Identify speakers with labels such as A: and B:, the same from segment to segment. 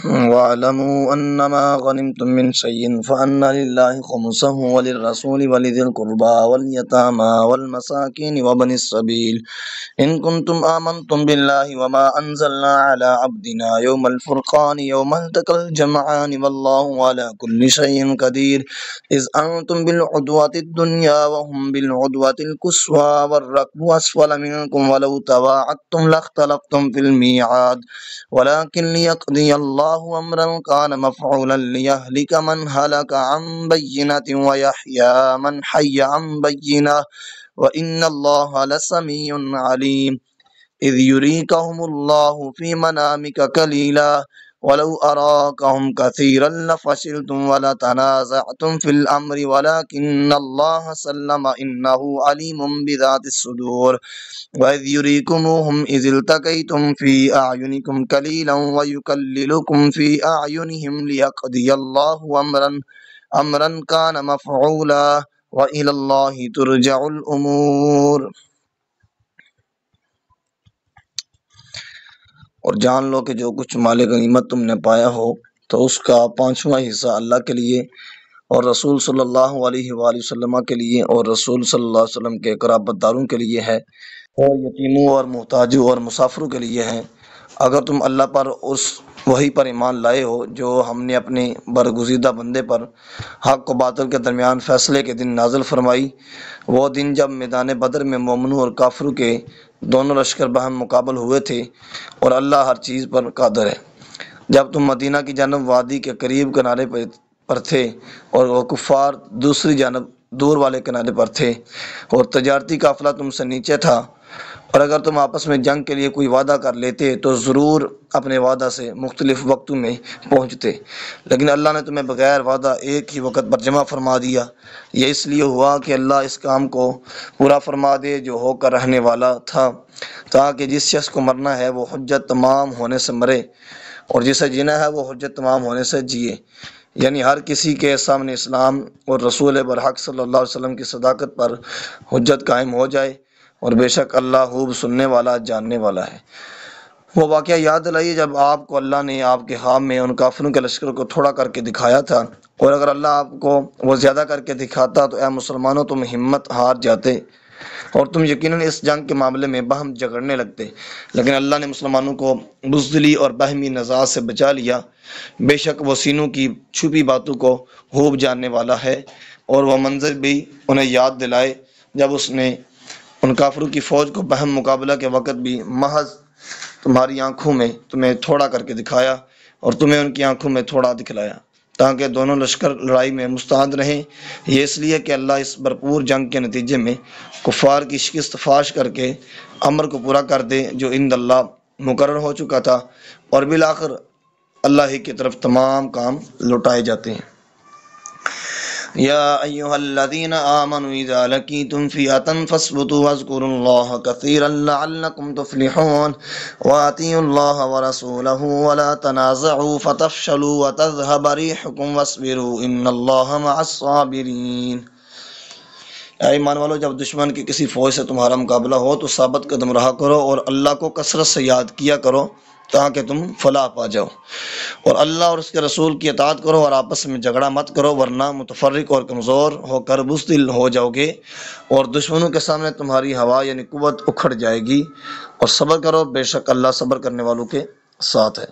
A: وَاعْلَمُوا أَنَّمَا غَنِمْتُم مِّن شَيْءٍ فَأَنَّ لِلَّهِ خُمُسَهُ وَلِلرَّسُولِ وَلِذِي الْقُرْبَىٰ وَالْيَتَامَىٰ وَالْمَسَاكِينِ وَابْنِ السَّبِيلِ إِن كُنتُمْ آمَنتُم بِاللَّهِ وَمَا أَنزَلْنَا عَلَىٰ عَبْدِنَا يَوْمَ الْفُرْقَانِ يَوْمَ الْتَقَى الْجَمْعَانِ وَاللَّهُ عَلَىٰ كُلِّ شَيْءٍ قَدِيرٌ إِذْ أَنتُم بِالْعُدْوَةِ الدُّنْيَا وَهُمْ بِالْعُدْوَةِ الْقُصْوَىٰ وَالرَّكْبُ أَسْفَلَ مِنكُمْ وَلَوْ تَوَاعَدتُّمْ لَاخْتَلَفْتُمْ فِي الْمِيعَادِ وَلَٰكِن لِّيَقْضِيَ اللَّهُ أَمْرًا كَانَ مَفْعُولًا لِّيَهْلِكَ مَنْ هَلَكَ عَن بَيِّنَةٍ وَيَحْيَىٰ مَنْ حَيَّ عَن بَيِّنَةٍ وَإِنَّ اللَّهَ لَسَمِيعٌ عَلِيمٌ إِذْ يُرِيكَهُمُ اللَّهُ فِي مَنَامِكَ قَلِيلًا وَلَوْ أَرَاكَهُمْ كَثِيرًا لَّفَشِلْتُمْ وَلَتَنَازَعْتُمْ فِي الْأَمْرِ وَلَٰكِنَّ اللَّهَ سَلَّمَ إِنَّهُ عَلِيمٌ بِذَاتِ الصُّدُورِ وَإِذْ يُرِيكُمُوهُمْ إِذِ الْتَقَيْتُمْ فِي أَعْيُنِكُمْ قَلِيلًا وَيُكَلِّلُكُمْ فِي أَعْيُنِهِمْ لِيَقْضِيَ اللَّهُ أَمْرًا كَانَ مَفْعُولًا وَإِلَى اللَّهِ تُرْجَعُ الْأُمُورُ۔ اور جان لو کہ جو کچھ مال غنیمت تم نے پایا ہو تو اس کا 5واں حصہ اللہ کے لیے اور رسول صلی اللہ علیہ وآلہ وسلم کے لیے اور رسول صلی اللہ علیہ وسلم کے قرابت داروں کے لیے ہے اور یتیموں اور محتاجوں اور مسافروں کے لیے ہے۔ اگر تم اللہ پر اس وحی پر ایمان لائے ہو جو ہم نے اپنے برگزیدہ بندے پر حق و باطل کے درمیان فیصلے کے دن نازل فرمائی، وہ دن جب میدان بدر میں مومنوں اور کافروں کے دونوں لشکر باہم مقابل ہوئے تھے اور اللہ ہر چیز پر قادر ہے۔ جب تم مدینہ کی جانب وادی کے قریب کنارے پر تھے اور وہ کفار دوسری جانب دور والے کنارے پر تھے اور تجارتی قافلہ تم سے نیچے تھا، اور اگر تم آپس میں جنگ کے لیے کوئی وعدہ کر لیتے تو ضرور اپنے وعدہ سے مختلف وقتوں میں پہنچتے، لیکن اللہ نے تمہیں بغیر وعدہ ایک ہی وقت پر جمع فرما دیا۔ یہ اس لیے ہوا کہ اللہ اس کام کو پورا فرما دے جو ہو کر رہنے والا تھا، تاکہ جس شخص کو مرنا ہے وہ حجت تمام ہونے سے مرے اور جسے جینا ہے وہ حجت تمام ہونے سے جیے، یعنی ہر کسی کے سامنے اسلام اور رسول برحق صلی اللہ علیہ وسلم کی صداقت پر حجت قائم ہو جائے، اور بے شک اللہ خوب سننے والا جاننے والا ہے۔ وہ واقعہ یاد دلائیے جب آپ کو اللہ نے آپ کے خواب میں ان کافروں کے لشکر کو تھوڑا کر کے دکھایا تھا، اور اگر اللہ آپ کو وہ زیادہ کر کے دکھاتا تو اے مسلمانوں تم ہمت ہار جاتے اور تم یقیناً اس جنگ کے معاملے میں باہم جھگڑنے لگتے، لیکن اللہ نے مسلمانوں کو بزدلی اور باہمی نزاع سے بچا لیا۔ بے شک وہ سینوں کی چھپی باتوں کو خوب جاننے والا ہے، اور وہ منظر بھی انہیں یاد دلائے جب اس نے ان کافروں کی فوج کو باہم مقابلہ کے وقت بھی محض تمہاری آنکھوں میں تمہیں تھوڑا کر کے دکھایا اور تمہیں ان کی آنکھوں میں تھوڑا دکھلایا، تاکہ دونوں لشکر لڑائی میں مستعد رہیں۔ یہ اس لیے کہ اللہ اس بھرپور جنگ کے نتیجے میں کفار کی شکست فاش کر کے امر کو پورا کر دے جو عند اللہ مقرر ہو چکا تھا، اور بالآخر اللہ ہی کی طرف تمام کام لوٹائے جاتے ہیں۔ یا ایھا الذین آمنوا اذا لقیتم فئۃ فاثبتوا واذکروا اللہ کثیرا لعلکم تفلحون واطیعوا اللہ ورسولہ ولا تنازعوا فتفشلوا وتذھب ریحکم واصبروا ان اللہ مع الصابرین۔ اے ایمان والو، جب دشمن کی کسی فوج سے تمہارا مقابلہ ہو تو ثابت قدم رہا کرو اور اللہ کو کثرت سے یاد کیا کرو تاکہ تم فلاح پا جاؤ، اور اللہ اور اس کے رسول کی اطاعت کرو اور آپس میں جھگڑا مت کرو، ورنہ متفرق اور کمزور ہو کر بزدل ہو جاؤ گے اور دشمنوں کے سامنے تمہاری ہوا یعنی قوت اکھڑ جائے گی، اور صبر کرو، بے شک اللہ صبر کرنے والوں کے ساتھ ہے۔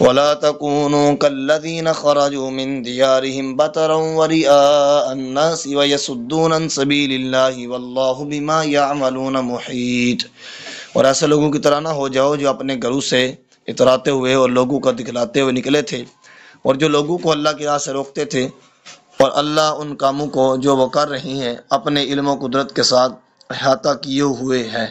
A: وَلَا تَكُونُوا كَالَّذِينَ خَرَجُوا مِن دِيَارِهِمْ بَطَرًا وَرِئَاءَ النَّاسِ وَيَصُدُّونَ عَن سَبِيلِ اللَّهِ وَاللَّهُ بِمَا يَعْمَلُونَ مُحِيطٌ۔ اور ایسے لوگوں کی طرح نہ ہو جاؤ جو اپنے گھروں سے اتراتے ہوئے اور لوگوں کو دکھلاتے ہوئے نکلے تھے، اور جو لوگوں کو اللہ کی راہ سے روکتے تھے، اور اللہ ان کاموں کو جو وہ کر رہی ہیں اپنے علم و قدرت کے ساتھ احاطہ کیے ہوئے ہے۔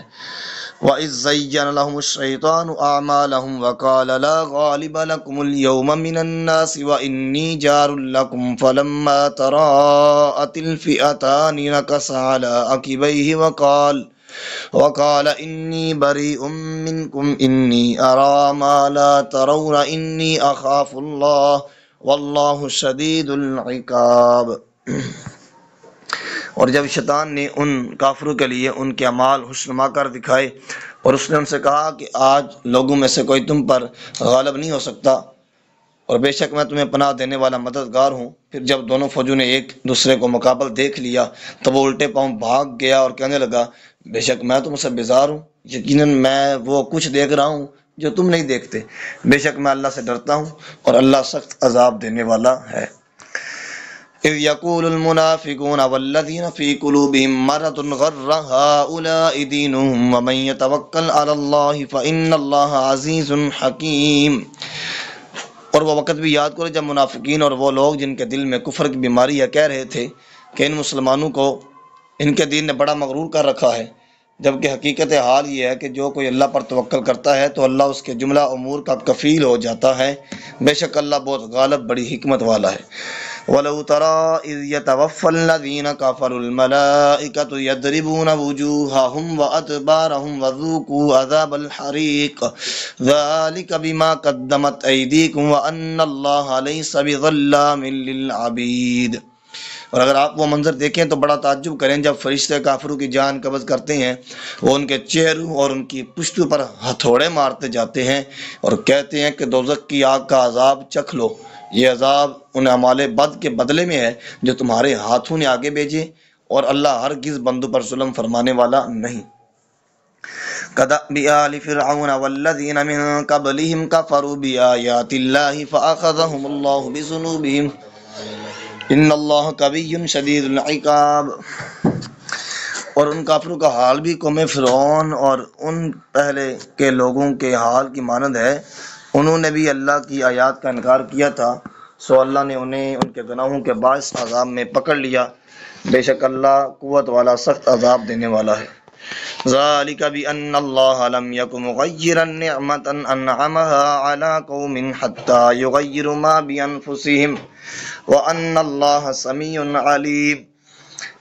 A: وَإِذْ زَيَّنَ لَهُمُ الشَّيْطَانُ أَعْمَالَهُمْ وَقَالَ لَا غَالِبَ لَكُمُ الْيَوْمَ مِنَ النَّاسِ وَإِنِّي جَارٌ لَكُمْ فَلَمَّا تَرَاءَتِ الْفِئَتَانِ نَكَصَ عَلَىٰ عَقِبَيْهِ وقال إني بريء منكم إني أرى ما لا ترون إني أخاف الله والله شديد العقاب۔ اور جب شیطان نے ان کافروں کے لیے ان کے اعمال خوشنما کر دکھائے اور اس نے ان سے کہا کہ آج لوگوں میں سے کوئی تم پر غالب نہیں ہو سکتا، اور بے شک میں تمہیں پناہ دینے والا مددگار ہوں۔ پھر جب دونوں فوجوں نے ایک دوسرے کو مقابل دیکھ لیا تو وہ الٹے پاؤں بھاگ گیا اور کہنے لگا بے شک میں تم سے بیزار ہوں، یقیناً میں وہ کچھ دیکھ رہا ہوں جو تم نہیں دیکھتے، بے شک میں اللہ سے ڈرتا ہوں اور اللہ سخت عذاب دینے والا ہے۔ اذ يقول المنافقون والذين في قلوبهم مرض غر هؤلاء دينهم ومن يتوكل على الله فإن الله عزيز حكيم۔ اور وہ وقت بھی یاد کرو جب منافقین اور وہ لوگ جن کے دل میں کفر کی بیماری ہے کہہ رہے تھے کہ ان مسلمانوں کو ان کے دین نے بڑا مغرور کر رکھا ہے، جبکہ حقیقت حال یہ ہے کہ جو کوئی اللہ پر توکل کرتا ہے تو اللہ اس کے جملہ امور کا کفیل ہو جاتا ہے، بے شک اللہ بہت غالب بڑی حکمت والا ہے۔ وَلَوْ تَرَىٰ إِذْ يَتَوَفَّى الَّذِينَ كَفَرُوا الْمَلَائِكَةُ يَضْرِبُونَ وُجُوهَهُمْ وَأَدْبَارَهُمْ وَذُوقُوا عَذَابَ الْحَرِيقِ ذَلِكَ بِمَا قَدَّمَتْ أَيْدِيكُمْ وَأَنَّ اللَّهَ لَيْسَ بِظَلَّامٍ لِّلْعَبِيدِ۔ اور اگر آپ وہ منظر دیکھیں تو بڑا تعجب کریں جب فرشتے کافروں کی جان قبض کرتے ہیں، وہ ان کے چہروں اور ان کی پشتوں پر ہتھوڑے مارتے جاتے ہیں اور کہتے ہیں کہ دوزخ کی آگ کا عذاب چکھ لو، یہ عذاب ان اعمال بد کے بدلے میں ہے جو تمہارے ہاتھوں نے آگے بھیجے، اور اللہ ہرگز بندوں پر ظلم فرمانے والا نہیں۔ كدأب آل فرعون والذين من قبلهم كفروا بآيات الله فأخذهم الله بذنوبهم ان اللہ قوی شدید العقاب۔ اور ان کافروں کا حال بھی قوم فرعون اور ان پہلے کے لوگوں کے حال کی مانند ہے، انہوں نے بھی اللہ کی آیات کا انکار کیا تھا، سو اللہ نے انہیں ان کے گناہوں کے باعث عذاب میں پکڑ لیا، بے شک اللہ قوت والا سخت عذاب دینے والا ہے۔ ذالک بأن اللہ لم یک مغیرا نعمتا انعمها على قوم حتى یغیروا ما بانفسهم وَأَنَّ اللَّهَ سَمِيعٌ عَلِيمٌ۔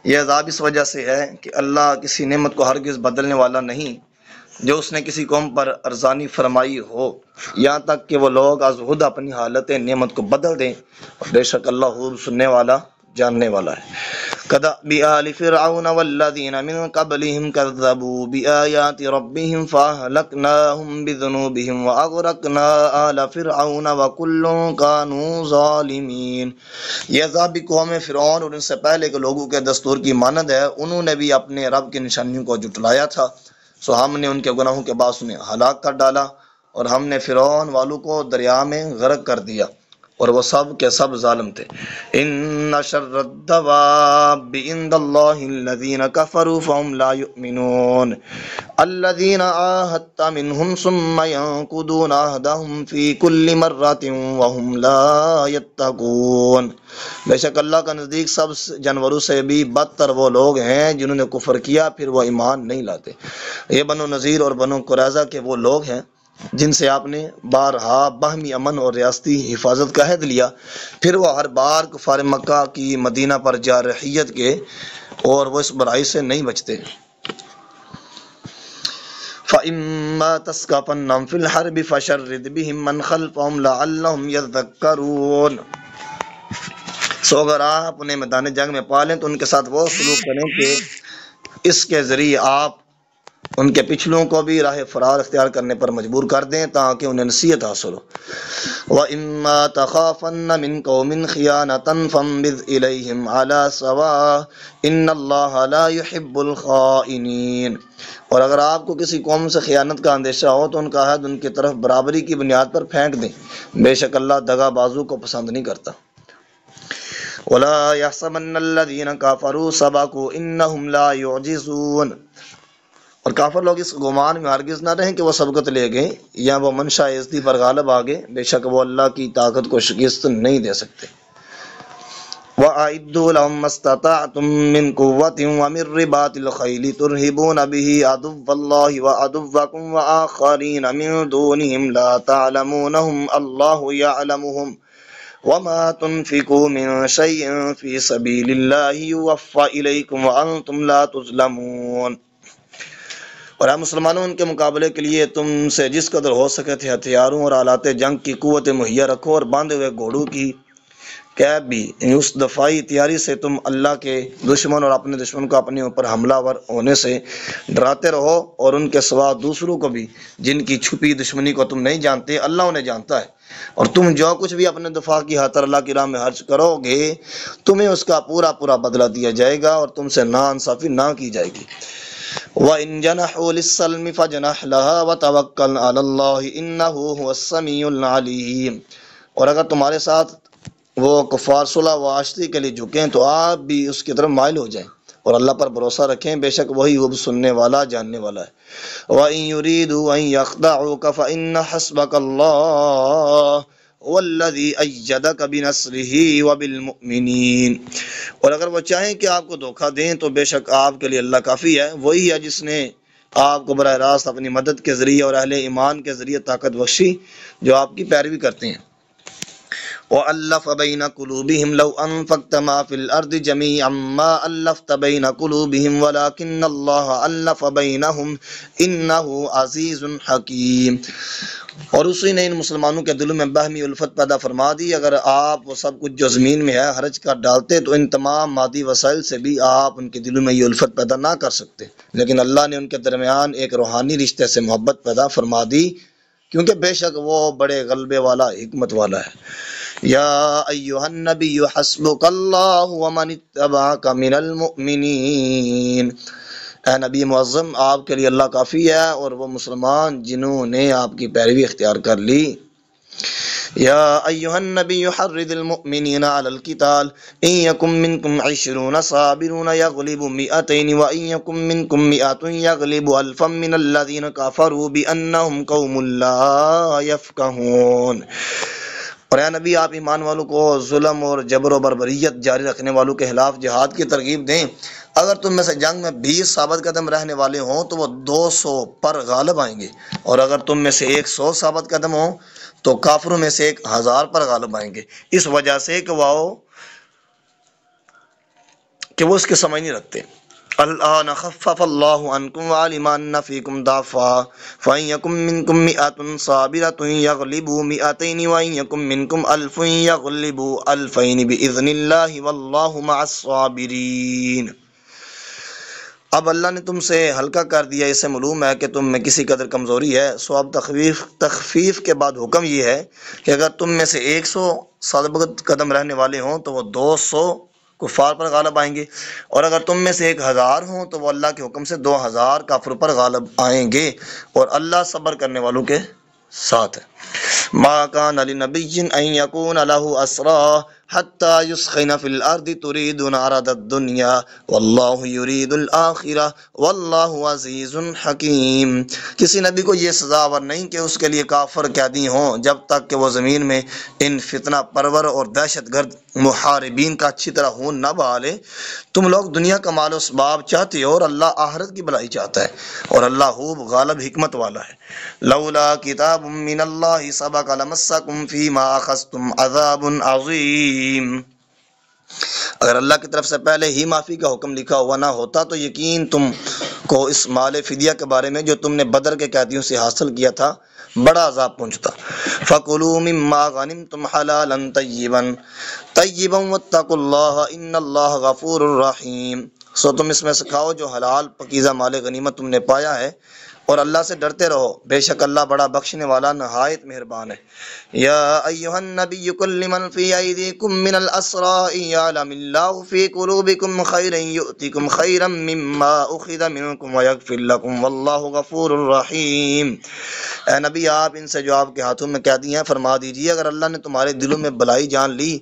A: یہ عذاب اس وجہ سے ہے کہ اللہ کسی نعمت کو ہرگز بدلنے والا نہیں جو اس نے کسی قوم پر ارزانی فرمائی ہو، یہاں تک کہ وہ لوگ از خود اپنی حالت نعمت کو بدل دیں، اور بے شک اللہ خوب سننے والا جاننے والا ہے۔ كدأب آل فرعون والذين من قبلهم كذبوا بآيات ربهم فأهلكناهم بذنوبهم وأغرقنا آل فرعون وكل كانوا ظالمين۔ یہ عذاب بھی قوم فرعون اور ان سے پہلے کے لوگوں کے دستور کی مانند ہے، انہوں نے بھی اپنے رب کی نشانیوں کو جھٹلایا تھا، سو ہم نے ان کے گناہوں کے باعث انہیں ہلاک کر ڈالا، اور ہم نے فرعون والوں کو دریا میں غرق کر دیا، اور وہ سب کے سب ظالم تھے۔ ان شر الدواب عند اللہ الذین کفروا فهم لا یؤمنون الذین عاہدت منهم ثم ينقضون عہدهم فی کل مرۃ وهم لا یتقون۔ بے شک اللہ کا نزدیک سب جانوروں سے بھی بدتر وہ لوگ ہیں جنہوں نے کفر کیا پھر وہ ایمان نہیں لاتے۔ یہ بنو نذیر اور بنو قریظہ کے وہ لوگ ہیں جن سے آپ نے بارہا باہمی امن اور ریاستی حفاظت کا عہد لیا، پھر وہ ہر بار کفار مکہ کی مدینہ پر جارحیت کے اور وہ اس برائی سے نہیں بچتے۔ فَإِمَّا تَثْقَفَنَّهُمْ فِي الْحَرْبِ فَشَرِّدْ بِهِمْ مَنْ خَلْفَهُمْ لَعَلَّهُمْ يَذَّكَّرُونَ۔ سو اگر آپ انہیں میدان جنگ میں پالیں تو ان کے ساتھ وہ سلوک کریں کہ اس کے ذریعے آپ ان کے پچھلوں کو بھی راہ فرار اختیار کرنے پر مجبور کر دیں تاکہ انہیں نصیحت حاصل ہو۔ وَإِمَّا تَخَافَنَّ مِنْ قَوْمٍ خِيَانَةً فَانبِذْ إِلَيْهِمْ عَلَى سَوَاءٍ إِنَّ اللَّهَ لَا يُحِبُّ الْخَائِنِينَ۔ اور اگر آپ کو کسی قوم سے خیانت کا اندیشہ ہو تو ان کا عہد ان کی طرف برابری کی بنیاد پر پھینک دیں، بے شک اللہ دغا بازو کو پسند نہیں کرتا۔ وَلَا يَحْسَبَنَّ الَّذِينَ كَفَرُوا سَبَقُوا إِنَّهُمْ لَا يُعْجِزُونَ۔ اور کافر لوگ اس گمان میں ہرگز نہ رہیں کہ وہ سبقت لے گئے یا وہ منشا عزتی پر غالب آ گئے، بے شک وہ اللہ کی طاقت کو شکست نہیں دے سکتے۔ وَأَعِدُّوا لَهُم مَّا اسْتَطَعْتُم مِّن قُوَّةٍ وَمِن رِّبَاطِ الْخَيْلِ تُرْهِبُونَ بِهِ عَدُوَّ اللَّهِ وَعَدُوَّكُمْ وَآخَرِينَ مِن دُونِهِمْ لَا تَعْلَمُونَهُمْ اللَّهُ يَعْلَمُهُمْ وَمَا تُنفِقُوا مِن شَيْءٍ فِي سَبِيلِ اللَّهِ يُوَفَّ إِلَيْكُمْ وَأَنتُمْ لَا تُظْلَمُونَ۔ اور اے مسلمانوں، ان کے مقابلے کے لیے تم سے جس قدر ہو سکے تھے ہتھیاروں اور آلات جنگ کی قوت مہیا رکھو، اور باندھے ہوئے گھوڑوں کی کہ بھی اس دفاعی تیاری سے تم اللہ کے دشمن اور اپنے دشمن کو اپنے اوپر حملہ ور ہونے سے ڈراتے رہو، اور ان کے سوا دوسروں کو بھی جن کی چھپی دشمنی کو تم نہیں جانتے اللہ انہیں جانتا ہے، اور تم جو کچھ بھی اپنے دفاع کی خاطر اللہ کی راہ میں خرچ کرو گے تمہیں اس کا پورا پورا بدلہ دیا جائے گا، اور تم سے ناانصافی نہ کی جائے گی۔ وَإِن جَنَحُوا لِلسَّلْمِ فَاجْنَحْ لَهَا وَتَوَكَّلْ عَلَى اللَّهِ إِنَّهُ هُوَ السَّمِيعُ الْعَلِيمُ۔ اور اگر تمہارے ساتھ وہ کفار صلح و آشتی کے لیے جھکیں تو آپ بھی اس کی طرف مائل ہو جائیں اور اللہ پر بھروسہ رکھیں، بے شک وہی وہ سننے والا جاننے والا ہے۔ وَإِن يُرِيدُوا أَن يَخْدَعُوكَ فَإِنَّ حَسْبَكَ اللَّهُ هُوَ الَّذِي أَيَّدَكَ بِنَصْرِهِ وَبِالْمُؤْمِنِينَ۔ اور اگر وہ چاہیں کہ آپ کو دھوکہ دیں تو بے شک آپ کے لیے اللہ کافی ہے، وہی ہے جس نے آپ کو براہ راست اپنی مدد کے ذریعے اور اہل ایمان کے ذریعے طاقت بخشی جو آپ کی پیروی کرتے ہیں۔ وَأَلَّفَ بَيْنَ قُلُوبِهِمْ لَوْ أَنفَقْتَ مَا فِي الْأَرْضِ جَمِيعًا مَا أَلَّفْتَ بَيْنَ قُلُوبِهِمْ وَلَكِنَّ اللَّهَ أَلَّفَ بَيْنَهُمْ إِنَّهُ عَزِيزٌ حَكِيمٌ۔ اور اسی نے ان مسلمانوں کے دلوں میں باہمی الفت پیدا فرما دی، اگر آپ وہ سب کچھ جو زمین میں ہے خرچ کر ڈالتے تو ان تمام مادی وسائل سے بھی آپ ان کے دلوں میں یہ الفت پیدا نہ کر سکتے، لیکن اللہ نے ان کے درمیان ایک روحانی رشتے سے محبت پیدا فرما دی، کیونکہ بے شک وہ بڑے غلبے والا حکمت والا ہے۔ یا ایھا النبی حسبک اللہ ومن اتبعک من المؤمنین۔ اے نبی معظم، آپ کے لیے اللہ کافی ہے اور وہ مسلمان جنہوں نے آپ کی پیروی اختیار کر لی۔ یا ایھا النبی حرض المؤمنین علی القتال ان یکن منکم 20 صابرون یغلبوا 200 وان یکن منکم 100 یغلبوا 1000 من الذین کفروا بانہم قوم لا یفقہون۔ اور اے نبی، آپ ایمان والوں کو ظلم اور جبر و بربریت جاری رکھنے والوں کے خلاف جہاد کی ترغیب دیں۔ اگر تم میں سے جنگ میں 20 ثابت قدم رہنے والے ہوں تو وہ 200 پر غالب آئیں گے، اور اگر تم میں سے 100 ثابت قدم ہوں تو کافروں میں سے 1000 پر غالب آئیں گے، اس وجہ سے کہ وہ اس کے سمجھ نہیں رکھتے۔ الآن خفف اللہ عنکم وعلم ان فیکم ضعفا فإن یکن منکم 100 صابرة یغلبوا 200 وإن یکن منکم 1000 یغلبوا 2000 بإذن اللہ واللہ مع الصابرین۔ اب اللہ نے تم سے ہلکا کر دیا، اسے معلوم ہے کہ تم میں کسی قدر کمزوری ہے، سو اب تخفیف کے بعد حکم یہ ہے کہ اگر تم میں سے 100 ثابت قدم رہنے والے ہوں تو وہ 200 کفار پر غالب آئیں گے، اور اگر تم میں سے 1000 ہوں تو وہ اللہ کے حکم سے 2000 کافروں پر غالب آئیں گے، اور اللہ صبر کرنے والوں کے ساتھ ہے۔ ما کان لنبی ان یکون لہ اسری حتی یسخن فی الارض تریدون عرض الدنیا واللہ یرید الآخرہ واللہ عزیز حکیم۔ کسی نبی کو یہ سزاور نہیں کہ اس کے لیے کافر قیدی ہوں جب تک کہ وہ زمین میں ان فتنہ پرور اور دہشت گرد محاربین کا اچھی طرح خون نہ بہا لے۔ تم لوگ دنیا کا مال و اسباب چاہتے ہو اور اللہ آخرت کی بھلائی چاہتا ہے، اور اللہ خوب غالب حکمت والا ہے۔ لولا کتاب من اللہ سبق لمسکم فیما اخذتم عذاب عظیم۔ اگر اللہ کی طرف سے پہلے ہی معافی کا حکم لکھا ہوا نہ ہوتا تو یقین تم کو اس مال فدیہ کے بارے میں جو تم نے بدر کے قیدیوں سے حاصل کیا تھا بڑا عذاب پہنچتا۔ فَكُلُوا مِمَّا غَنِمْتُمْ حَلَالًا طَيِّبًا وَاتَّقُوا اللَّهَ إِنَّ اللَّهَ غَفُورٌ رَحِيمٌ۔ سو تم اس میں سے کھاؤ جو حلال پاکیزہ مال غنیمت تم نے پایا ہے، اور اللہ سے ڈرتے رہو، بے شک اللہ بڑا بخشنے والا نہایت مہربان ہے۔ یا ایھا النبی قل لمن فی ایدیکم من الاسری ان یعلم اللہ فی قلوبکم خیرا یؤتکم خیرا مما اخذ منکم ویغفر لکم واللہ غفور رحیم۔ اے نبی، آپ ان سے جو آپ کے ہاتھوں میں قیدی ہیں فرما دیجیے، اگر اللہ نے تمہارے دلوں میں بلائی جان لی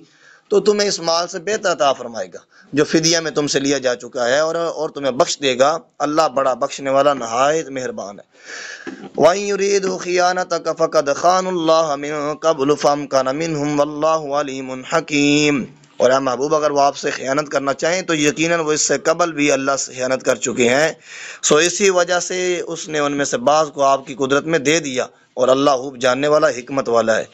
A: تو تمہیں اس مال سے بہتر عطا فرمائے گا جو فدیہ میں تم سے لیا جا چکا ہے، اور تمہیں بخش دے گا، اللہ بڑا بخشنے والا نہایت مہربان ہے۔ وَإِن يُرِيدُوا خِيَانَتَكَ فَقَدْ خَانُوا اللَّهَ مِن قَبْلُ فَأَمْكَنَ مِنْهُمْ وَاللَّهُ عَلِيمٌ حَكِيمٌ۔ اور اے محبوب، اگر وہ آپ سے خیانت کرنا چاہیں تو یقیناً وہ اس سے قبل بھی اللہ سے خیانت کر چکے ہیں، سو اسی وجہ سے اس نے ان میں سے بعض کو آپ کی قدرت میں دے دیا، اور اللہ خوب جاننے والا حکمت والا ہے۔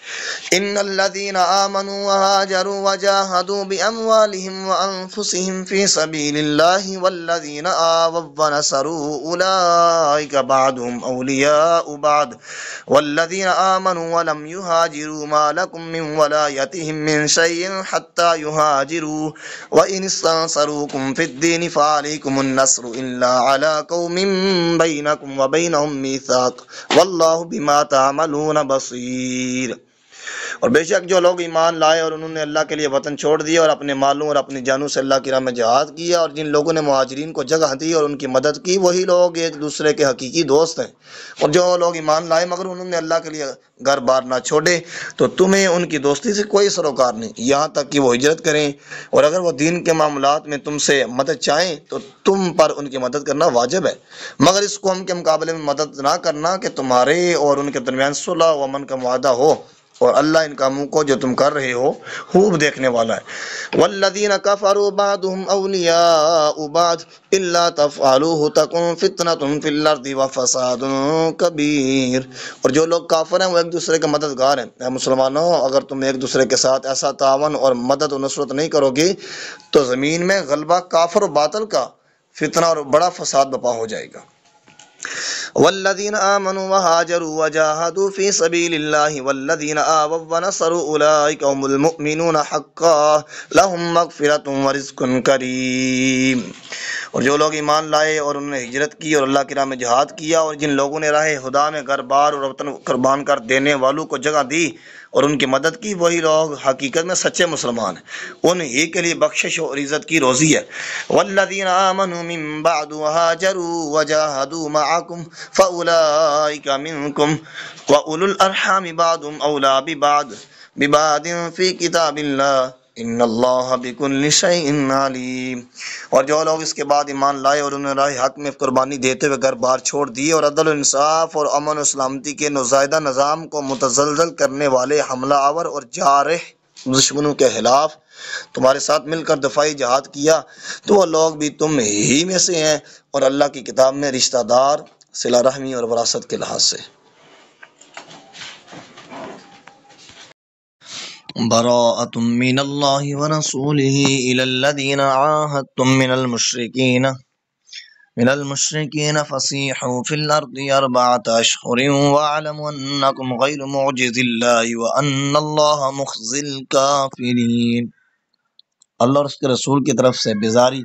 A: ان الذين آمنوا وهاجروا وجاهدوا باموالهم وانفسهم في سبيل الله والذين آووا ونصروا اولئك بعضهم اولياء بعض والذين آمنوا ولم يهاجروا ما لكم من ولايتهم من شيء حتى يهاجروا وإن استنصروكم في الدين فعليكم النصر إلا على قوم بينكم وبينهم ميثاق والله بما تعملون بصير۔ اور بے شک جو لوگ ایمان لائے اور انہوں نے اللہ کے لیے وطن چھوڑ دیا اور اپنے مالوں اور اپنی جانوں سے اللہ کی راہ میں جہاد کیا، اور جن لوگوں نے مہاجرین کو جگہ دی اور ان کی مدد کی، وہی لوگ ایک دوسرے کے حقیقی دوست ہیں۔ اور جو لوگ ایمان لائے مگر انہوں نے اللہ کے لیے گھر بار نہ چھوڑے تو تمہیں ان کی دوستی سے کوئی سروکار نہیں یہاں تک کہ وہ ہجرت کریں، اور اگر وہ دین کے معاملات میں تم سے مدد چاہیں تو تم پر ان کی مدد کرنا واجب ہے، مگر اس قوم کے مقابلے میں مدد نہ کرنا کہ تمہارے اور ان کے درمیان صلح و امن کا معاہدہ ہو، اور اللہ ان کاموں کو جو تم کر رہے ہو خوب دیکھنے والا ہے۔ والذین کفروا بعضهم اولیاء بعض الا تفعلوه تکن فتنۃ فی الارض وفساد کبیر۔ اور جو لوگ کافر ہیں وہ ایک دوسرے کے مددگار ہیں۔ اے مسلمانوں، اگر تم ایک دوسرے کے ساتھ ایسا تعاون اور مدد و نصرت نہیں کرو گے تو زمین میں غلبہ کافر و باطل کا، فتنہ اور بڑا فساد برپا ہو جائے گا۔ والذین آمنوا وهاجروا وجاهدوا في سبيل الله والذین آووا ونصروا اولئک هم المؤمنون حقا لهم مغفرۃ ورزق کریم۔ اور جو لوگ ایمان لائے اور انہوں نے ہجرت کی اور اللہ کی راہ میں جہاد کیا، اور جن لوگوں نے راہ خدا میں گھر بار اور وطن قربان کر دینے والوں کو جگہ دی اور ان کی مدد کی، وہی لوگ حقیقت میں سچے مسلمان ہیں، ان ہی کے لیے بخشش اور عزت کی روزی ہے۔ والذین آمنوا من بعد وهاجروا وجاهدوا معكم فأولئك منكم وأولو الأرحام بعضهم أولى ببعض في كتاب الله ان اللہ بكل شيء علیم۔ اور جو لوگ اس کے بعد ایمان لائے اور انہوں نے راہ حق میں قربانی دیتے ہوئے گھر بار چھوڑ دیے اور عدل و انصاف اور امن و سلامتی کے نوزائیدہ نظام کو متزلزل کرنے والے حملہ آور اور جارح دشمنوں کے خلاف تمہارے ساتھ مل کر دفاعی جہاد کیا، تو وہ لوگ بھی تم ہی میں سے ہیں اور اللہ کی کتاب میں رشتہ دار، صلہ رحمی اور وراثت کے لحاظ سے۔ براءۃ من اللہ ورسولہ الی الذین عاہدتم من المشرکین فسیحوا فی الارض اربعۃ اشہر واعلموا انکم غیر معجز اللہ وان اللہ مخزی الکافرین۔ اللہ اور اس کے رسول کی طرف سے بیزاری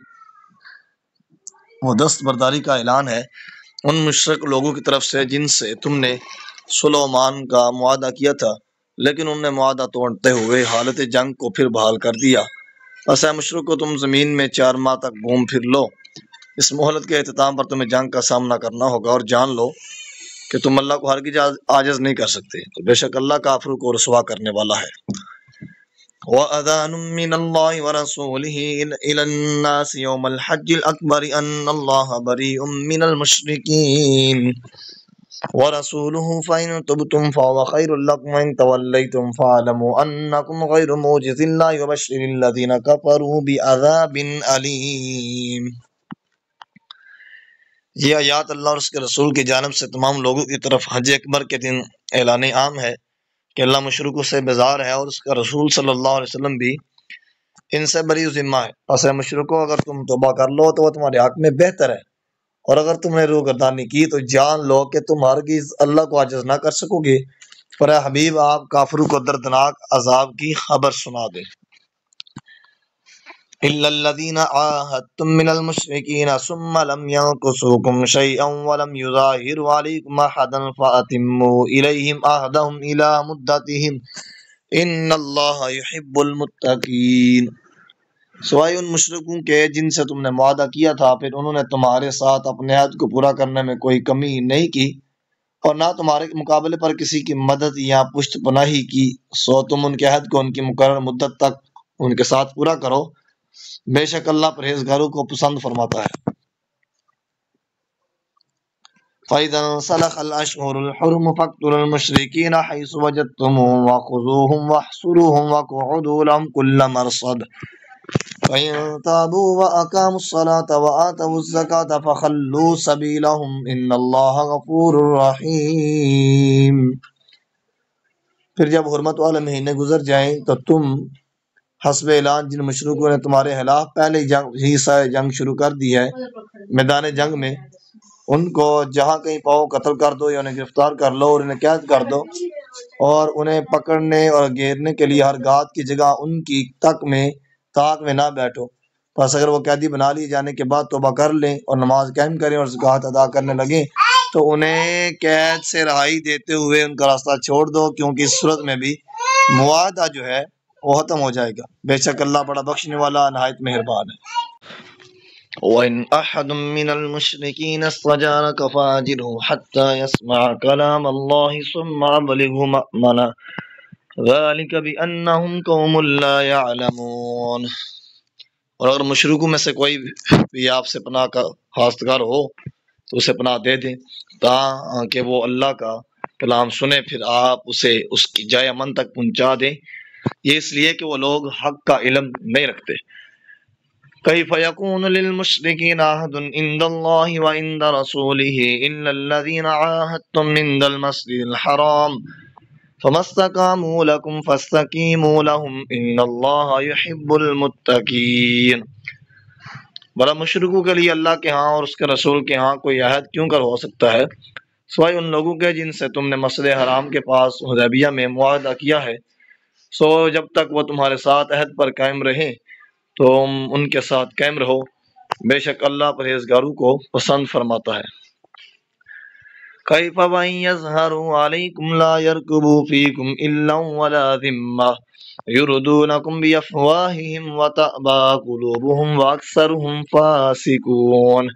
A: و دستبرداری کا اعلان ہے ان مشرک لوگوں کی طرف سے جن سے تم نے صلح و امان کا معاہدہ کیا تھا، لیکن انہوں نے معاہدہ توڑتے ہوئے حالت جنگ کو پھر بحال کر دیا۔ بس اے مشرکو، تم زمین میں 4 ماہ تک گھوم پھر لو، اس مہلت کے اختتام پر تمہیں جنگ کا سامنا کرنا ہوگا، اور جان لو کہ تم اللہ کو ہرگز عاجز نہیں کر سکتے، تو بے شک اللہ کافروں کو رسوا کرنے والا ہے۔ وَأَذَانٌ مِّنَ اللَّهِ وَرَسُولِهِ إِلَى النَّاسِ يَوْمَ الْحَجِّ الْأَكْبَرِ أَنَّ اللَّهَ بَرِيءٌ مِّنَ الْمُشْرِكِينَ وَرَسُولُهُ فَإِن تُبْتُمْ فَهُوَ خَيْرٌ لَّكُمْ وَإِن تَوَلَّيْتُمْ فَاعْلَمُوا أَنَّكُمْ غَيْرُ مُعْجِزِي اللَّهِ وَبَشِّرِ الَّذِينَ كَفَرُوا بِعَذَابٍ أَلِيمٍ۔ یہ آیات اللہ اور اس کے رسول کی جانب سے تمام لوگوں کی طرف حج اکبر کے دن اعلان عام ہے کہ اللہ مشرکوں سے بیزار ہے، اور اس کا رسول صلی اللہ علیہ وسلم بھی ان سے بری ذمہ ہے۔ پس اے مشرکو، اگر تم توبہ کر لو تو وہ تمہارے حق میں بہتر ہے، اور اگر تم نے روگردانی کی تو جان لو کہ تم ہرگز اللہ کو عاجز نہ کر سکو گے۔ پر اے حبیب، آپ کافروں کو دردناک عذاب کی خبر سنا دیں۔ إِلَّا الَّذِينَ عَاهَدتُّم مِّنَ الْمُشْرِكِينَ ثُمَّ لَمْ يَنقُصُوكُمْ شَيْئًا وَلَمْ يُظَاهِرُوا عَلَيْكُمْ أَحَدًا فَأَتِمُّوا إِلَيْهِمْ عَهْدَهُمْ إِلَى مُدَّتِهِمْ إِنَّ اللَّهَ يُحِبُّ الْمُتَّقِينَ۔ سوائے ان مشرکوں کے جن سے تم نے معاہدہ کیا تھا، پھر انہوں نے تمہارے ساتھ اپنے عہد کو پورا کرنے میں کوئی کمی نہیں کی اور نہ تمہارے مقابلے پر کسی کی مدد یا پشت پناہی کی، سو تم ان کے عہد کو ان کی مقرر مدت تک ان کے ساتھ پورا کرو، بے شک اللہ پرہیزگاروں کو پسند فرماتا ہے۔ فَإِذَا انسَلَخَ الْأَشْهُرُ الْحُرُمُ فَاقْتُلُوا الْمُشْرِكِينَ حَيْثُ وَجَدتُّمُوهُمْ وَخُذُوهُمْ وَاحْصُرُوهُمْ وَاقْعُدُوا لَهُمْ كُلَّ مَرْصَدٍ فَإِن تَابُوا وَأَقَامُوا الصَّلَاةَ وَآتَوُا الزَّكَاةَ فَخَلُّوا سَبِيلَهُمْ إِنَّ اللَّهَ غَفُورٌ رَّحِيمٌ۔ پھر جب حرمت والے مہینے گزر جائیں تو تم حسب اعلان جن مشرکوں نے تمہارے خلاف پہلے حصہ جنگ شروع کر دی ہے میدان جنگ میں، ان کو جہاں کہیں پاؤ قتل کر دو یا انہیں گرفتار کر لو اور انہیں قید کر دو، اور انہیں پکڑنے اور گھیرنے کے لیے ہر گھات کی جگہ ان کی طاق میں نہ بیٹھو۔ پس اگر وہ قیدی بنا لیے جانے کے بعد توبہ کر لیں اور نماز قائم کریں اور زکوٰۃ ادا کرنے لگیں تو انہیں قید سے رہائی دیتے ہوئے ان کا راستہ چھوڑ دو، کیونکہ اس صورت میں بھی معاہدہ جو ہے وہ ختم ہو جائے گا۔ بے شک اللہ بڑا بخشنے والا نہایت مہربان ہے۔ وَإِنْ أَحَدٌ مِّنَ الْمُشْرِكِينَ اسْتَجَارَكَ فَأَجِرْهُ حَتَّى يَسْمَعَ كَلَامَ اللَّهِ ثُمَّ أَبْلِغْهُ مَأْمَنَهُ ذَلِكَ بِأَنَّهُمْ قَوْمٌ لَّا يَعْلَمُونَ۔ اور اگر مشرکوں میں سے کوئی بھی آپ سے پناہ کا خواستگار ہو تو اسے پناہ دے دیں تاکہ وہ اللہ کا کلام سنے، پھر آپ اسے اس کی جائے امن تک پہنچا دیں، یہ اس لیے کہ وہ لوگ حق کا علم نہیں رکھتے۔ كيف يكون للمشركين عهد عند الله وعند رسوله إلا الذين عاهدتم عند المسجد الحرام فما استقاموا لكم فاستقيموا لهم إن الله يحب المتقين۔ بلا مشرکوں کے لیے اللہ کے ہاں اور اس کے رسول کے ہاں کوئی عہد کیوں کر ہو سکتا ہے سوائے ان لوگوں کے جن سے تم نے مسجد حرام کے پاس حدیبیہ میں معاہدہ کیا ہے، سو جب تک وہ تمہارے ساتھ عہد پر قائم رہیں تو ان کے ساتھ قائم رہو، بے شک اللہ پرہیزگاروں کو پسند فرماتا ہے۔ کیف وَإِن يَظْهَرُوا عَلَيْكُمْ لَا يَرْقُبُوا فِيكُمْ إِلًّا وَلَا ذِمَّةً يُرْدُونَكُمْ بِأَفْوَاهِهِمْ وَتَأْبَىٰ قُلُوبُهُمْ وَأَكْثَرُهُمْ فَاسِقُونَ۔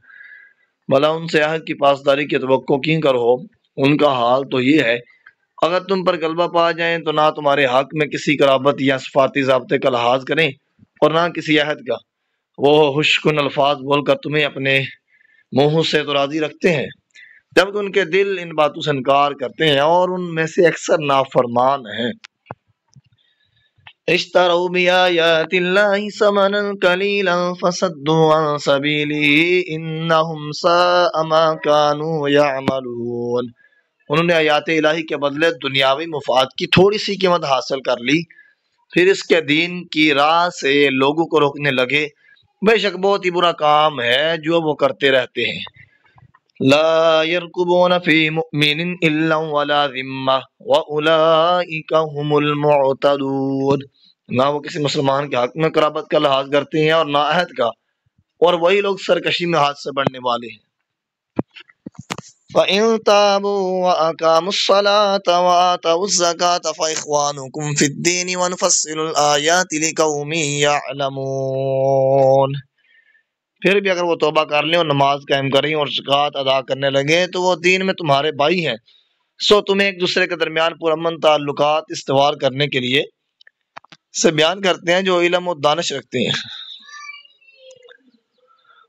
A: بھلا ان سے عہد کی پاسداری کی توقع کیوں کرو، ان کا حال تو یہ ہے اگر تم پر غلبہ پا جائیں تو نہ تمہارے حق میں کسی قرابت یا صفاتی ضابطے کا لحاظ کریں اور نہ کسی عہد کا، وہ خشکن الفاظ بول کر تمہیں اپنے منہ سے تو راضی رکھتے ہیں جبکہ ان کے دل ان باتوں سے انکار کرتے ہیں اور ان میں سے اکثر نافرمان ہیں۔ اشتروا بآیات اللہ ثمنا قلیلا فصدوا عن سبیلہ انہم ساء ما كانوا یعملون۔ انہوں نے آیات الہی کے بدلے دنیاوی مفاد کی تھوڑی سی قیمت حاصل کر لی، پھر اس کے دین کی راہ سے لوگوں کو روکنے لگے، بے شک بہت ہی برا کام ہے جو وہ کرتے رہتے ہیں۔ لا يرقبون في مؤمن الا ولا ذمہ واولئک هم المعتدون۔ نہ وہ کسی مسلمان کے حق میں قرابت کا لحاظ کرتے ہیں اور نہ عہد کا، اور وہی لوگ سرکشی میں ہاتھ سے بڑھنے والے ہیں۔ فَإِن تَابُوا وَأَقَامُوا الصَّلَاةَ وَآتَوُا الزَّكَاةَ فَإِخْوَانُكُمْ فِي الدِّينِ وَنُفَصِّلُ الْآيَاتِ لِقَوْمٍ يَعْلَمُونَ۔ پھر بھی اگر وہ توبہ کر لیں اور نماز قائم کریں اور زکوٰۃ ادا کرنے لگیں تو وہ دین میں تمہارے بھائی ہیں، سو تمہیں ایک دوسرے کے درمیان پرامن تعلقات استوار کرنے کے لیے سے بیان کرتے ہیں جو علم و دانش رکھتے ہیں۔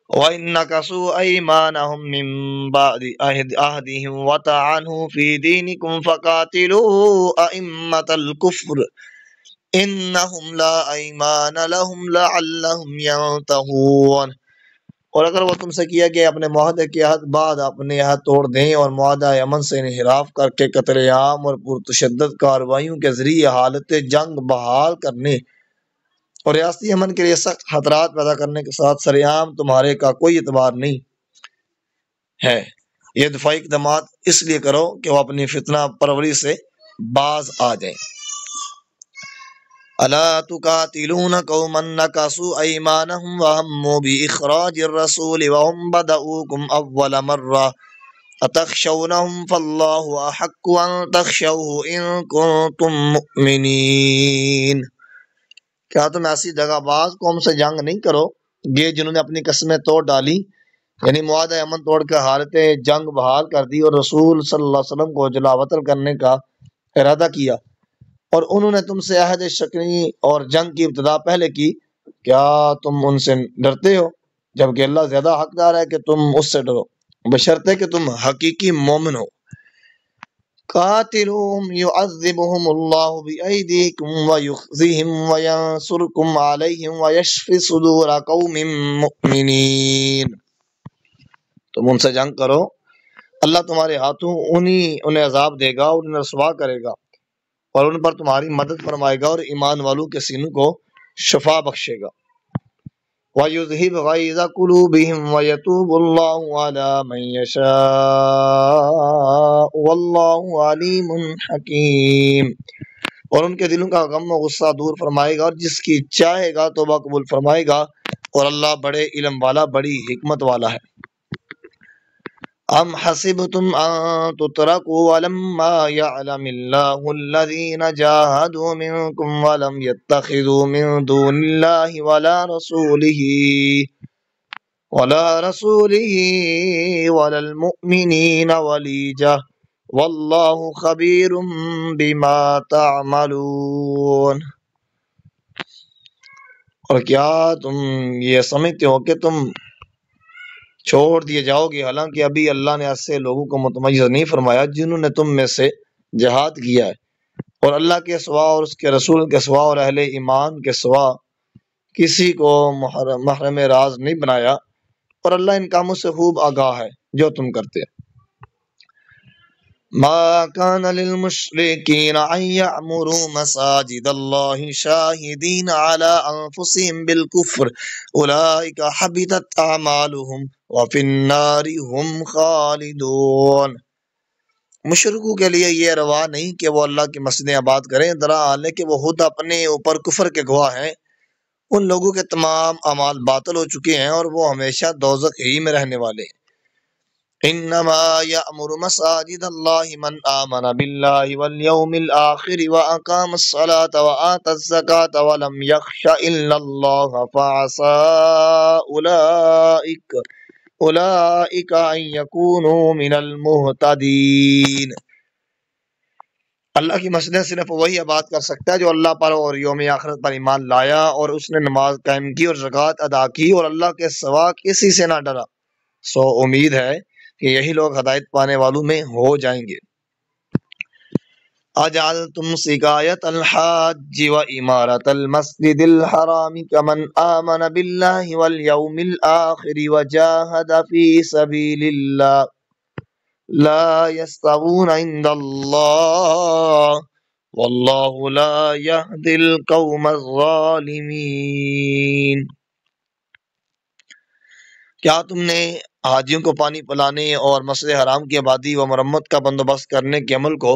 A: وَإِن نَكَثُوا أَيْمَانَهُم مِّن بَعْدِ عَهْدِهِمْ وَطَعَنُوا فِي دِينِكُمْ فَقَاتِلُوا أَئِمَّةَ الْكُفْرِ إِنَّهُمْ لَا أَيْمَانَ لَهُمْ لَعَلَّهُمْ يَنْتَهُونَ۔ اور اگر وہ تم سے کیا کہ اپنے معاہدے کے عہد بعد اپنے عہد توڑ دیں اور معاہدہ امن سے انحراف کر کے قتل عام اور پرتشدد کارروائیوں کے ذریعے حالت جنگ بحال کرنے اور ریاستی امن کے لیے سخت خطرات پیدا کرنے کے ساتھ سرعام تمہارے کا کوئی اعتبار نہیں ہے، یہ دفاعی اقدامات اس لیے کرو کہ وہ اپنی فتنہ پروری سے باز آ جائیں۔ الا تقاتلون قوما نكثوا ايمانهم وهموا باخراج الرسول وهم بدؤوكم اول مره اتخشونهم فالله احق ان تخشوه ان كنتم مؤمنين۔ کیا تم ایسی دغا باز قوم سے جنگ نہیں کرو گے جنہوں نے اپنی قسمیں توڑ ڈالی، یعنی معاہدہ امن توڑ کر حالت جنگ بحال کر دی اور رسول صلی اللہ علیہ وسلم کو جلا وطن کرنے کا ارادہ کیا، اور انہوں نے تم سے عہد شکنی اور جنگ کی ابتدا پہلے کی، کیا تم ان سے ڈرتے ہو جبکہ اللہ زیادہ حقدار ہے کہ تم اس سے ڈرو، بشرطے کہ تم حقیقی مومن ہو۔ قاتلوہم یعذبہم اللہ بأیدیکم ویخزیہم وینصرکم علیہم ویشفی صدور قوم مؤمنین۔ تم ان سے جنگ کرو، اللہ تمہارے ہاتھوں انہیں عذاب دے گا اور انہیں رسوا کرے گا، اور ان پر تمہاری مدد فرمائے گا اور ایمان والوں کے سینوں کو شفا بخشے گا۔ وَيُذْهِبْ غَيْظَ قُلُوبِهِمْ وَيَتُوبُ اللَّهُ عَلَى مَن يَشَاءُ وَاللَّهُ عَلِيمٌ حَكِيمٌ۔ اور ان کے دلوں کا غم و غصہ دور فرمائے گا، اور جس کی چاہے گا توبہ قبول فرمائے گا، اور اللہ بڑے علم والا، بڑی حکمت والا ہے۔ ام حسبتم ان تتركوا ولما يعلم الله الذين جاهدوا منكم ولم يتخذوا من دون الله ولا رسوله ولا المؤمنين وليجة والله خبير بما تعملون۔ اور کیا تم یہ سمجھتے ہو کہ تم چھوڑ دیے جاؤ گے، حالانکہ ابھی اللہ نے ایسے لوگوں کو متمیز نہیں فرمایا جنہوں نے تم میں سے جہاد کیا ہے، اور اللہ کے سوا اور اس کے رسول کے سوا اور اہل ایمان کے سوا کسی کو محرم راز نہیں بنایا، اور اللہ ان کاموں سے خوب آگاہ ہے جو تم کرتے ہیں۔ ما كان للمشركين أن يعمروا مساجد الله شاهدين على أنفسهم بالكفر أولئك حبطت أعمالهم وفي النار هم خالدون۔ مشرکوں کے لیے یہ روا نہیں کہ وہ اللہ کی مسجدیں آباد کریں، درحال کہ وہ خود اپنے اوپر کفر کے گواہ ہیں۔ ان لوگوں کے تمام اعمال باطل ہو چکے ہیں اور وہ ہمیشہ دوزخ ہی میں رہنے والے ہیں۔ انما یأمر مساجد اللہ من آمن باللہ والیوم الآخر واقام الصلاة وآت الزکاة ولم یخش الا اللہ فعسى اولئک ان یکونوا من المہتدین۔ اللہ کی مسجدیں صرف وہی آباد کر سکتا ہے جو اللہ پر اور یوم آخرت پر ایمان لایا اور اس نے نماز قائم کی اور زکوٰۃ ادا کی اور اللہ کے سوا کسی سے نہ ڈرا، سو امید ہے کہ یہی لوگ ہدایت پانے والوں میں ہو جائیں گے۔ اجعلتم سقایۃ الحاج و امارۃ المسجد الحرام کمن آمن باللہ والیوم الآخر وجاہد فی سبیل اللہ لا یستوون عند اللہ واللہ لا یہدی القوم الظالمین۔ کیا تم نے حاجیوں کو پانی پلانے اور مسجد حرام کی آبادی و مرمت کا بندوبست کرنے کے عمل کو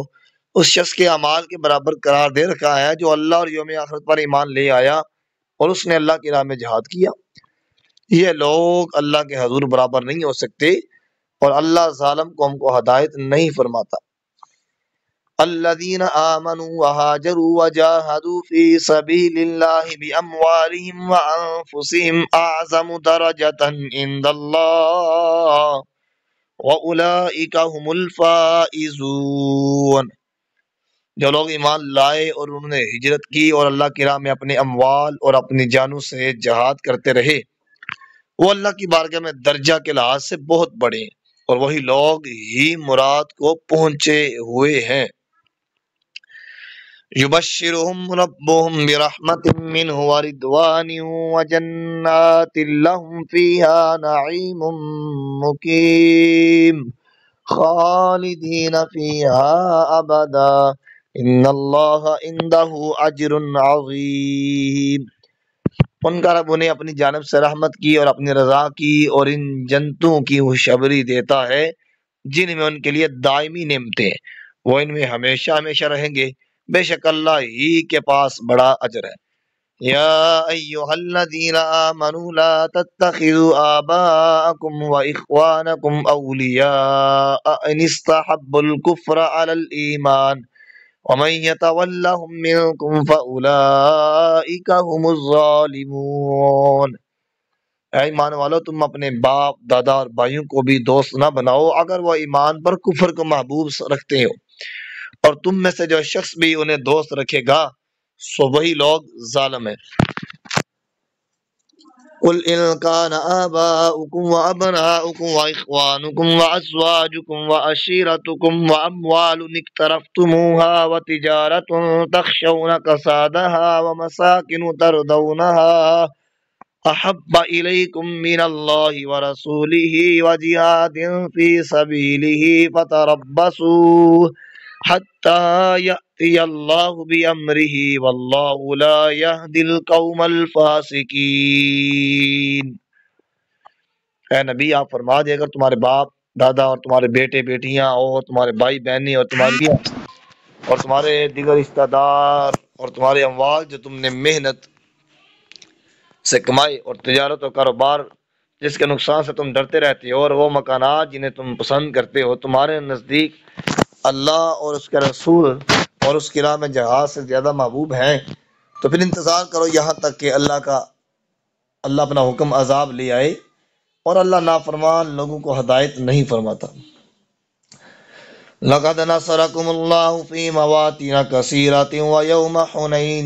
A: اس شخص کے اعمال کے برابر قرار دے رکھا ہے جو اللہ اور یوم آخرت پر ایمان لے آیا اور اس نے اللہ کی راہ میں جہاد کیا؟ یہ لوگ اللہ کے حضور برابر نہیں ہو سکتے اور اللہ ظالم قوم کو ہدایت نہیں فرماتا۔ الذین آمنوا وہاجروا وجاہدوا فی سبیل اللہ باموالہم وانفسہم اعظم درجۃ عند اللہ واولئک هم الفائزون۔ جو لوگ ایمان لائے اور انہوں نے ہجرت کی اور اللہ کی راہ میں اپنے اموال اور اپنی جانوں سے جہاد کرتے رہے، وہ اللہ کی بارگاہ میں درجہ کے لحاظ سے بہت بڑے ہیں، اور وہی لوگ ہی مراد کو پہنچے ہوئے ہیں۔ یبشرہم ربہم برحمت منہ ورضوان وجنات لہم فیہا نعیم مقیم خالدین فیہا ابدا ان اللہ عندہ اجر عظیم۔ ان کا رب انہیں اپنی جانب سے رحمت کی اور اپنی رضا کی اور ان جنتوں کی خوشخبری دیتا ہے جن میں ان کے لیے دائمی نعمتیں ہیں، وہ ان میں ہمیشہ ہمیشہ رہیں گے، بے شک اللہ ہی کے پاس بڑا اجر ہے۔ یا ایھا الذین آمنوا لا تتخذوا آباءکم واخوانکم اولیاء ان استحبوا الکفر علی الایمان ومن یتولہم منکم فاولئک هم الظالمون۔ اے ایمان والو، تم اپنے باپ دادا اور بھائیوں کو بھی دوست نہ بناؤ اگر وہ ایمان پر کفر کو محبوب رکھتے ہو، اور تم میں سے جو شخص بھی انہیں دوست رکھے گا سو وہی لوگ ظالم ہیں۔ قل ان كان آباؤكم وأبناؤكم وإخوانكم وأزواجكم وعشيرتكم وأموال اقترفتموها وتجارة تخشون كسادها ومساكن ترضونها أحب إليكم من الله ورسوله وجهاد في سبيله فتربصوا حتى يأتي الله بأمره والله لا يهدي القوم الفاسقين۔ اے نبی آپ فرما دے اگر تمہارے باپ دادا اور تمہارے بیٹے بیٹیاں اور تمہارے بھائی بہنیں اور تمہارے دیگر رشتہ دار اور تمہارے اموال جو تم نے محنت سے کمائے اور تجارت اور کاروبار جس کے نقصان سے تم ڈرتے رہتے ہو اور وہ مکانات جنہیں تم پسند کرتے ہو تمہارے نزدیک اللہ اور اس کے رسول اور اس کی راہ میں جہاد سے زیادہ محبوب ہیں تو پھر انتظار کرو یہاں تک کہ اللہ اپنا حکم عذاب لے آئے، اور اللہ نافرمان لوگوں کو ہدایت نہیں فرماتا۔ لَقَدْ نَصَرَكُمُ اللَّهُ فِي مَوَاطِنَ كَثِيرَةٍ وَيَوْمَ حُنَيْنٍ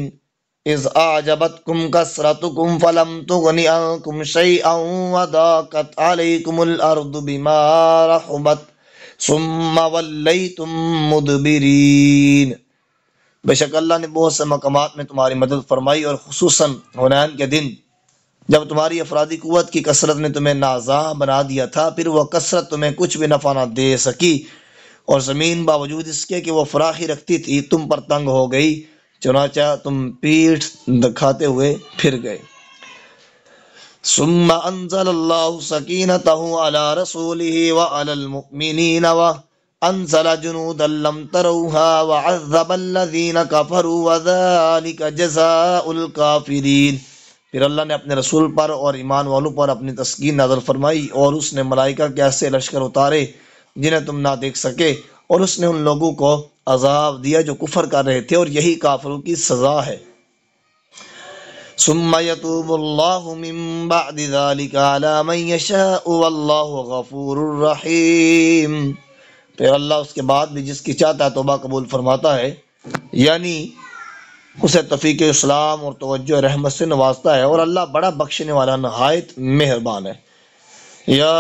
A: إِذْ أَعْجَبَتْكُمْ كَثْرَتُكُمْ فَلَمْ تُغْنِ عَنْكُمْ شَيْئًا وَضَاقَتْ عَلَيْكُمُ الْأَرْضُ بِمَا رَحُبَتْ ثُمَّ وَلَّيْتُمْ مُدْبِرِينَ۔ بے شک اللہ نے بہت سے مقامات میں تمہاری مدد فرمائی، اور خصوصاً حنین کے دن جب تمہاری افرادی قوت کی کثرت نے تمہیں نازاں بنا دیا تھا، پھر وہ کثرت تمہیں کچھ بھی نفع نہ دے سکی، اور زمین باوجود اس کے کہ وہ فراخی رکھتی تھی تم پر تنگ ہو گئی، چنانچہ تم پیٹھ دکھاتے ہوئے پھر گئے۔ ثم انزل اللہ سکینتہ علی رسولہ وعلی المؤمنین وانزل جنودا لم تروها وعذب الذین کفروا وذلک جزاء الکافرین۔ پھر اللہ نے اپنے رسول پر اور ایمان والوں پر اپنی تسکین نازل فرمائی، اور اس نے ملائکہ کے ایسے لشکر اتارے جنہیں تم نہ دیکھ سکے، اور اس نے ان لوگوں کو عذاب دیا جو کفر کر رہے تھے، اور یہی کافروں کی سزا ہے۔ ثم يتوب اللہ من بعد ذلك على من يشاء واللہ غفور رحیم۔ پھر اللہ اس کے بعد بھی جس کی چاہتا ہے توبہ قبول فرماتا ہے، یعنی اسے توفیق اسلام اور توجہ رحمت سے نوازتا ہے، اور اللہ بڑا بخشنے والا نہایت مہربان ہے۔ یا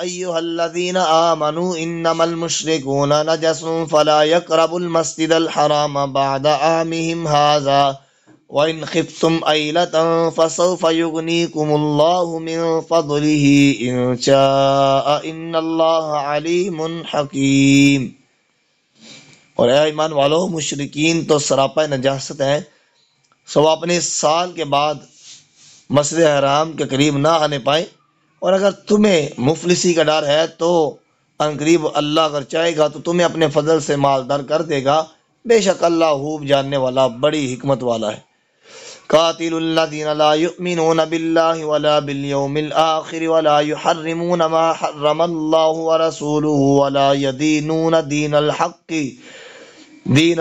A: ایہا الذین آمنوا انما المشرکون نجس فلا يقربوا المسجد الحرام بعد عامهم هذا وَإِنْ خِفْتُمْ عَيْلَةً فَسَوْفَ يُغْنِيكُمُ اللَّهُ مِنْ فَضْلِهِ إِنْ شَاءَ إِنَّ اللَّهَ عَلِيمٌ حَكِيمٌ۔ اور اے ایمان والو، مشرکین تو سراپا نجاست ہیں، سو اپنے سال کے بعد مسجد حرام کے قریب نہ آنے پائیں، اور اگر تمہیں مفلسی کا ڈر ہے تو عنقریب اللہ اگر چاہے گا تو تمہیں اپنے فضل سے مالدار کر دے گا، بے شک اللہ خوب جاننے والا بڑی حکمت والا ہے۔ قاتل الذین لا یؤمنون باللہ ولا بالیوم الآخر ولا یحرمون ما حرم اللہ ورسولہ ولا یدینون دین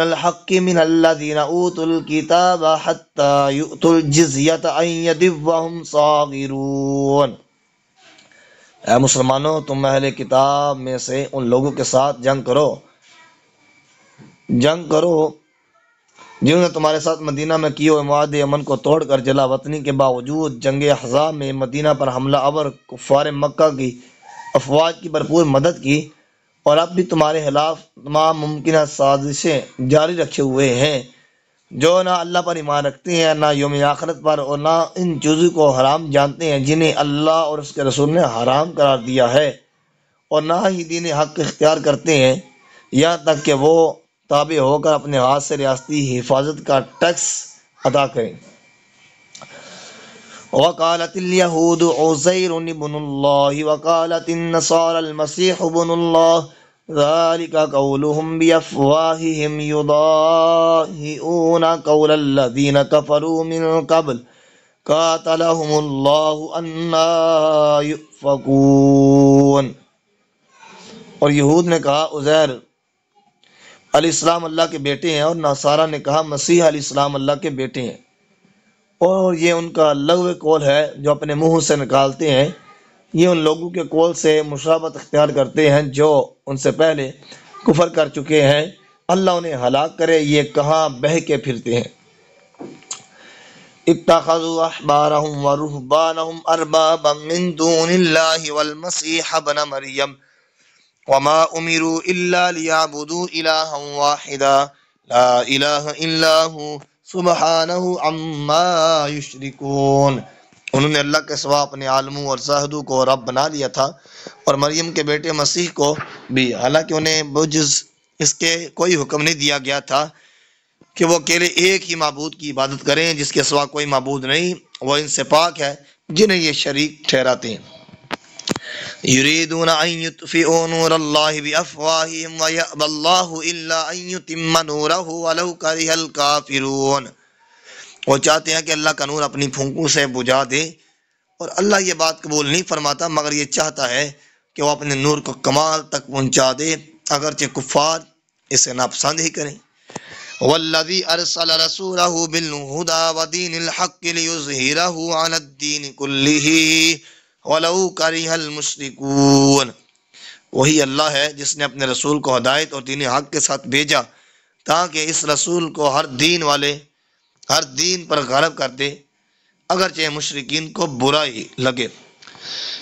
A: الحق من الذین اوتوا الکتاب حتی یؤتوا الجزیۃ عن ید وہم صاغرون۔ اے مسلمانوں، تم اہل کتاب میں سے ان لوگوں کے ساتھ جنگ کرو جنہوں نے تمہارے ساتھ مدینہ میں کیے ہوئے معاہدے امن کو توڑ کر جلا وطنی کے باوجود جنگ احزاب میں مدینہ پر حملہ آور کفار مکہ کی افواج کی بھرپور مدد کی، اور اب بھی تمہارے خلاف تمام ممکنہ سازشیں جاری رکھے ہوئے ہیں، جو نہ اللہ پر ایمان رکھتے ہیں، نہ یوم آخرت پر، اور نہ ان چیزوں کو حرام جانتے ہیں جنہیں اللہ اور اس کے رسول نے حرام قرار دیا ہے، اور نہ ہی دین حق اختیار کرتے ہیں یہاں تک کہ وہ تابع ہو کر اپنے ہاتھ سے ریاستی حفاظت کا ٹیکس ادا کریں۔ وقالت اليهود عزير ابن الله وقالت النصارى المسيح ابن الله ذلك قولهم بأفواههم يضاهئون قول الذين كفروا من قبل قاتلهم الله أنى يؤفكون۔ اور یہود نے کہا عزیر علیہ السلام اللہ کے بیٹے ہیں، اور نصارہ نے کہا مسیح علیہ السلام اللہ کے بیٹے ہیں، اور یہ ان کا لغو قول ہے جو اپنے منہ سے نکالتے ہیں، یہ ان لوگوں کے قول سے مشابہت اختیار کرتے ہیں جو ان سے پہلے کفر کر چکے ہیں، اللہ انہیں ہلاک کرے، یہ کہاں بہہ کے پھرتے ہیں۔ اتخذوا احبارهم ورهبانهم اربابا من دون الله والمسيح ابن مريم وما امروا الا ليعبدوا الها واحدا لا اله الا هو سبحانہ عما یشرکون۔ انہوں نے اللہ کے سوا اپنے عالموں اور زاہدوں کو رب بنا لیا تھا، اور مریم کے بیٹے مسیح کو بھی، حالانکہ انہیں بجز اس کے کوئی حکم نہیں دیا گیا تھا کہ وہ اکیلے ایک ہی معبود کی عبادت کریں جس کے سوا کوئی معبود نہیں، وہ ان سے پاک ہے جنہیں یہ شریک ٹھہراتے ہیں۔ یریدون ان یطفئوا نور اللہ بافواہہم ویأبی اللہ الا ان یتم نورہ ولو کرہ الکافرون۔ وہ چاہتے ہیں کہ اللہ کا نور اپنی پھونکوں سے بجھا دے، اور اللہ یہ بات قبول نہیں فرماتا مگر یہ چاہتا ہے کہ وہ اپنے نور کو کمال تک پہنچا دے، اگرچہ کفار اسے ناپسند ہی کریں۔ والذی ارسل رسولہ بالہدی ودین الحق لیظہرہ علی الدین کلہ ولو کرہ المشرکون۔ وہی اللہ ہے جس نے اپنے رسول کو ہدایت اور دین حق کے ساتھ بھیجا تاکہ اس رسول کو ہر دین پر غالب کر دے، اگرچہ مشرکین کو برا ہی لگے۔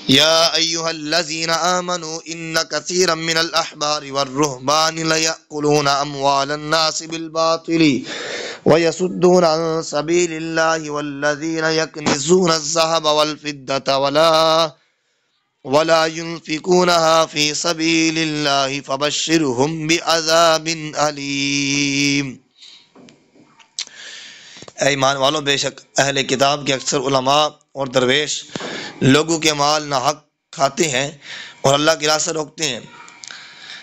A: یا ایہا الذین آمنوا ان کثیرا من الاحبار والرہبان لیأکلون اموال الناس بالباطل ویصدون عن سبیل اللہ والذین یکنزون الذہب والفدة ولا ينفقونها فی سبیل اللہ فبشرہم بعذاب علیم۔ اے ایمان والوں، بے شک اہل کتاب کے اکثر علماء اور درویش لوگوں کے مال ناحق کھاتے ہیں اور اللہ کی راہ سے روکتے ہیں،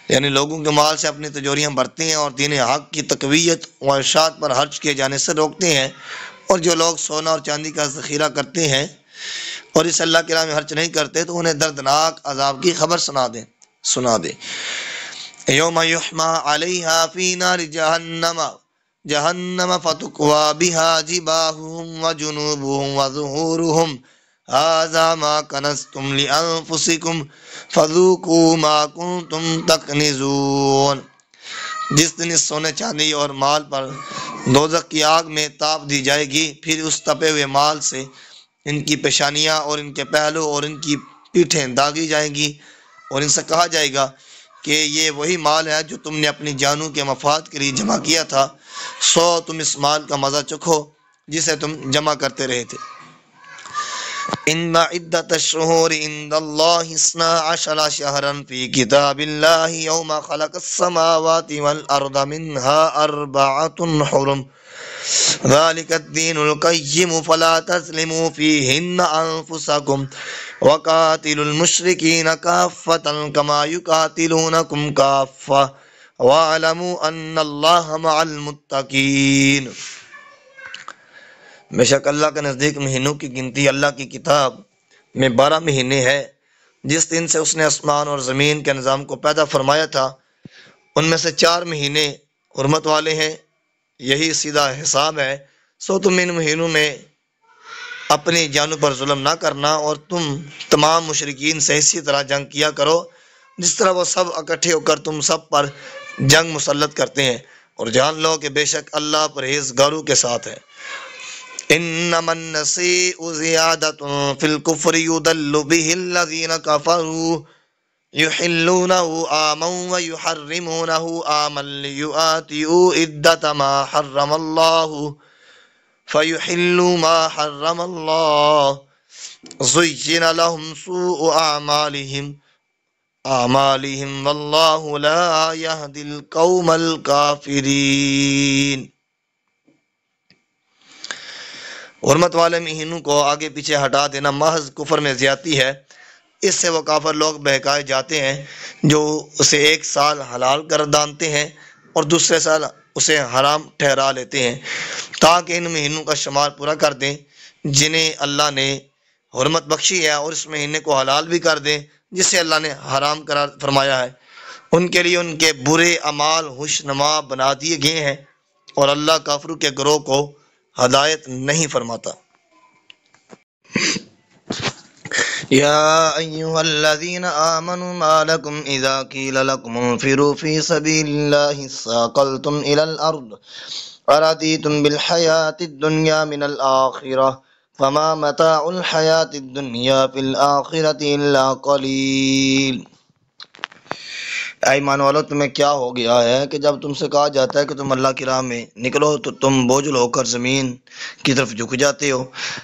A: یعنی لوگوں کے مال سے اپنی تجوریاں بھرتے ہیں اور دین حق کی تقویت و ارشاد پر خرچ کیے جانے سے روکتے ہیں۔ اور جو لوگ سونا اور چاندی کا ذخیرہ کرتے ہیں اور اس اللہ کی راہ میں خرچ نہیں کرتے تو انہیں دردناک عذاب کی خبر سنا دے۔ یوم یحمى علیہا فی نار جہنم فتکوی بہا جباہہم وجنوبہم وظہورہم ھذا ما کنزتم لانفسکم فذوقوا ما کنتم تکنزون۔ جس دن اس سونے چاندی اور مال پر دوزخ کی آگ میں تاپ دی جائے گی، پھر اس تپے ہوئے مال سے ان کی پیشانیاں اور ان کے پہلو اور ان کی پیٹھیں داغی جائیں گی، اور ان سے کہا جائے گا کہ یہ وہی مال ہے جو تم نے اپنی جانوں کے مفاد کے لیے جمع کیا تھا، سو تم اس مال کا مزہ چکھو جسے تم جمع کرتے رہے تھے۔ ان عدت الشہور عند اللہ 12 شہرا فی کتاب اللہ یوم خلق السماوات والارض منها 4 حرم ذلك الدین القیم فلا تظلموا فیہن انفسکم وقاتلوا المشرکین کافۃ کما یقاتلونکم کافۃ واعلموا ان اللہ مع المتقین۔ بے شک اللہ کے نزدیک مہینوں کی گنتی اللہ کی کتاب میں 12 مہینے ہے، جس دن سے اس نے آسمان اور زمین کے نظام کو پیدا فرمایا تھا، ان میں سے 4 مہینے حرمت والے ہیں، یہی سیدھا حساب ہے۔ سو تم ان مہینوں میں اپنی جانوں پر ظلم نہ کرنا، اور تم تمام مشرکین سے اسی طرح جنگ کیا کرو جس طرح وہ سب اکٹھے ہو کر تم سب پر جنگ مسلط کرتے ہیں، اور جان لو کہ بے شک اللہ پرہیزگاروں کے ساتھ ہے۔ انما النسیء زیادۃ فی الکفر یضل بہ الذین کفروا یحلونہ عاما ویحرمونہ عاما لیؤتوا عدۃ ما حرم اللہ فیحلوا ما حرم اللہ زین لہم سوء اعمالہم واللہ لا یہدی القوم الکافرین۔ حرمت والے مہینوں کو آگے پیچھے ہٹا دینا محض کفر میں زیادتی ہے۔ اس سے وہ کافر لوگ بہکائے جاتے ہیں جو اسے ایک سال حلال گردانتے ہیں اور دوسرے سال اسے حرام ٹھہرا لیتے ہیں، تاکہ ان مہینوں کا شمار پورا کر دیں جنہیں اللہ نے حرمت بخشی ہے، اور اس مہینے کو حلال بھی کر دیں جسے اللہ نے حرام قرار فرمایا ہے۔ ان کے لیے ان کے برے اعمال خوشنما بنا دیے گئے ہیں، اور اللہ کافروں کے گروہ کو ہدایت نہیں فرماتا۔ یا ایھا الذین آمنوا ما لکم اذا قیل لکم انفروا فی سبیل اللہ اثاقلتم الی الارض ارضیتم بالحیاۃ الدنیا من الآخرہ فما متاع الحیاۃ الدنیا فی الآخرۃ الا قلیل۔ اے ایمان والو، تمہیں کیا ہو گیا ہے کہ جب تم سے کہا جاتا ہے کہ تم اللہ کی راہ میں نکلو تو تم بوجھل ہو کر زمین کی طرف جھک جاتے ہو؟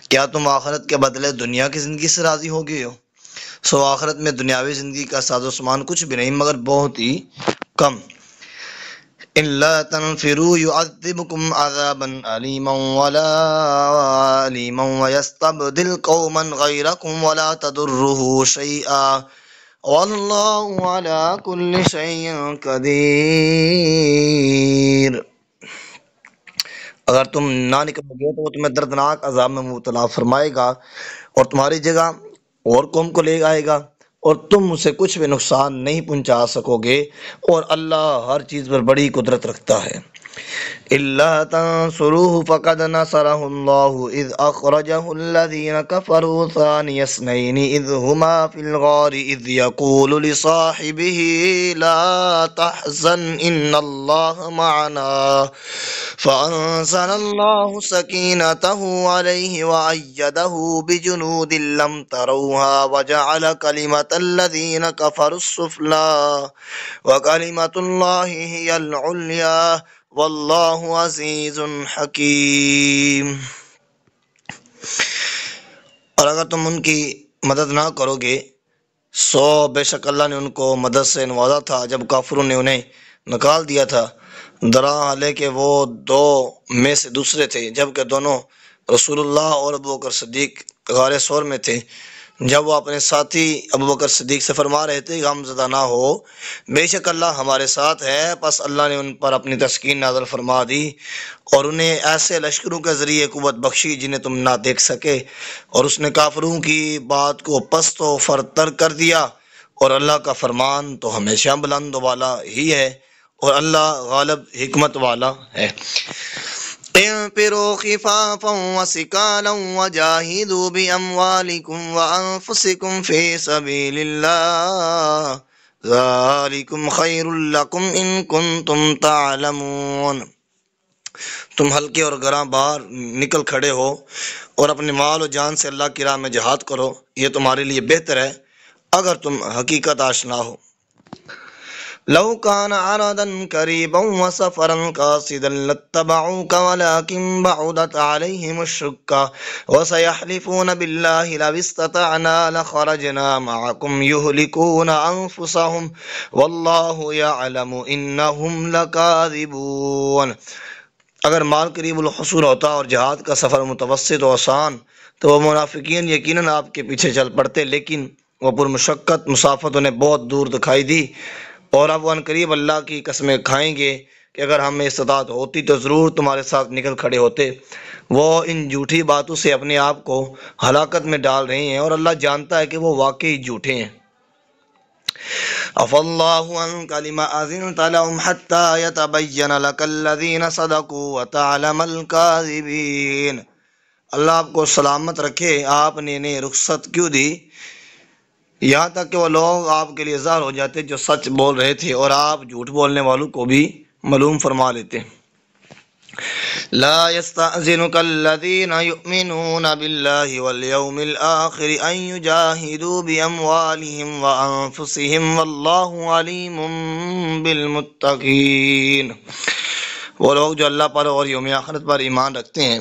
A: کیا تم آخرت کے بدلے دنیا کی زندگی سے راضی ہو گئے ہو؟ سو آخرت میں دنیاوی زندگی کا ساز و سامان کچھ بھی نہیں مگر بہت ہی کم۔ إلا تنفروا يعذبكم عذابا أليما ويستبدل قوما غيركم ولا تضره شيئا والله على كل شيء قدیر۔ اگر تم نہ نکلو گے تو وہ تمہیں دردناک عذاب میں مبتلا فرمائے گا اور تمہاری جگہ اور قوم کو لے آئے گا اور تم اسے کچھ بھی نقصان نہیں پہنچا سکو گے، اور اللہ ہر چیز پر بڑی قدرت رکھتا ہے۔ إلا تنصروه فقد نصره الله إذ أخرجه الذين كفروا ثاني اثنين إذ هما في الغار إذ يقول لصاحبه لا تحزن إن الله معنا فأنزل الله سكينته عليه وأيده بجنود لم تروها وجعل كلمة الذين كفروا السفلى وكلمة الله هي العليا واللہ عزیز حکیم۔ اور اگر تم ان کی مدد نہ کرو گے سو بے شک اللہ نے ان کو مدد سے نوازا تھا جب کافروں نے انہیں نکال دیا تھا، درا حالے کہ وہ دو میں سے دوسرے تھے، جبکہ دونوں رسول اللہ اور ابوبکر صدیق غار ثور میں تھے۔ جب وہ اپنے ساتھی ابوبکر صدیق سے فرما رہے تھے غم زدہ نہ ہو، بے شک اللہ ہمارے ساتھ ہے، پس اللہ نے ان پر اپنی تسکین نازل فرما دی اور انہیں ایسے لشکروں کے ذریعے قوت بخشی جنہیں تم نہ دیکھ سکے، اور اس نے کافروں کی بات کو پست و فرتر کر دیا، اور اللہ کا فرمان تو ہمیشہ بلند و والا ہی ہے اور اللہ غالب حکمت والا ہے۔ انفروا خفافا وثقالا وجاهدوا بأموالكم وأنفسكم في سبيل الله ذلكم خير لكم إن كنتم تعلمون۔ تم ہلکے اور گراں بار نکل کھڑے ہو اور اپنے مال و جان سے اللہ کی راہ میں جہاد کرو، یہ تمہارے لیے بہتر ہے اگر تم حقیقت آشنا ہو۔ لو كان عرضا قريبا وسفرا قاصدا لاتبعوك ولكن بعدت عليهم الشقة وسيحلفون بالله لو استطعنا لخرجنا معكم يهلكون أنفسهم والله يعلم إنهم لكاذبون۔ اگر مال قریب الحصول ہوتا اور جہاد کا سفر متوسط و آسان تو وہ منافقین یقیناً آپ کے پیچھے چل پڑتے، لیکن وہ پرمشقت مسافت انہیں بہت دور دکھائی دی، اور اب وہ عنقریب اللہ کی قسمیں کھائیں گے کہ اگر ہمیں استطاعت ہوتی تو ضرور تمہارے ساتھ نکل کھڑے ہوتے۔ وہ ان جھوٹی باتوں سے اپنے آپ کو ہلاکت میں ڈال رہے ہیں اور اللہ جانتا ہے کہ وہ واقعی جھوٹے ہیں۔ عفى الله عنك لما أذنت لهم حتى يتبين لك الذين صدقوا وتعلم الكاذبين۔ اللہ آپ کو سلامت رکھے، آپ نے انہیں رخصت کیوں دی یہاں تک کہ وہ لوگ آپ کے لیے ظاہر ہو جاتے جو سچ بول رہے تھے، اور آپ جھوٹ بولنے والوں کو بھی معلوم فرما لیتے۔ لا يستأذنك الذين يؤمنون بالله واليوم الآخر أن يجاهدوا بأموالهم وأنفسهم والله عليم بالمتقين۔ وہ لوگ جو اللہ پر اور یوم آخرت پر ایمان رکھتے ہیں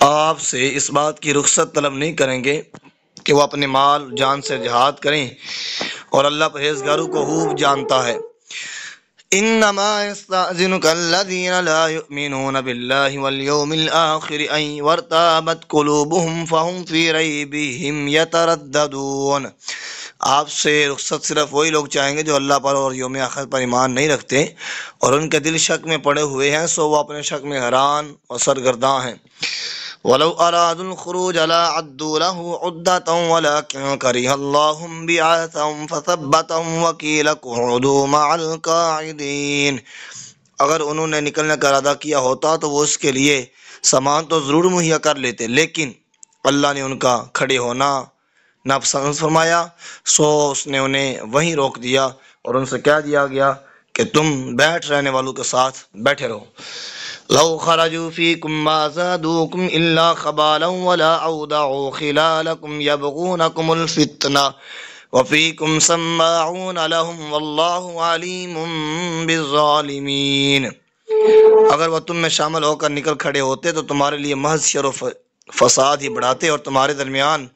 A: آپ سے اس بات کی رخصت طلب نہیں کریں گے کہ وہ اپنے مال جان سے جہاد کریں، اور اللہ پرہیزگاروں کو خوب جانتا ہے۔ انما يستأذنك الذين لا يؤمنون بالله واليوم الآخر ان وارتابت قلوبهم فهم في ريبهم يترددون۔ آپ سے رخصت صرف وہی لوگ چاہیں گے جو اللہ پر اور یوم آخر پر ایمان نہیں رکھتے اور ان کے دل شک میں پڑے ہوئے ہیں، سو وہ اپنے شک میں حیران اور سرگرداں ہیں۔ وَلَوْ أَرَادُوا الْخُرُوجَ لَأَعَدُّوا لَهُ عُدَّةً وَلَكِنْ كَرِهَ اللَّهُ بِعَاثَهُمْ فَثَبَّتَهُمْ وَقِيلَ اقْعُدُوا مَعَ الْقَاعِدِينَ۔ اگر انہوں نے نکلنے کا ارادہ کیا ہوتا تو وہ اس کے لیے سامان تو ضرور مہیا کر لیتے، لیکن اللہ نے ان کا کھڑے ہونا ناپسند فرمایا، سو اس نے انہیں وہیں روک دیا اور ان سے کہہ دیا گیا کہ تم بیٹھ رہنے والوں کے ساتھ بیٹھے رہو۔ لو خرجوا فيكم ما زادوكم إلا خبالا ولا أودعوا خلالكم يبغونكم الفتنة وفيكم سماعون لهم والله عليم بالظالمين۔ اگر وہ تم میں شامل ہو کر نکل کھڑے ہوتے تو تمہارے لیے محض شر و فساد ہی بڑھاتے اور تمہارے درمیان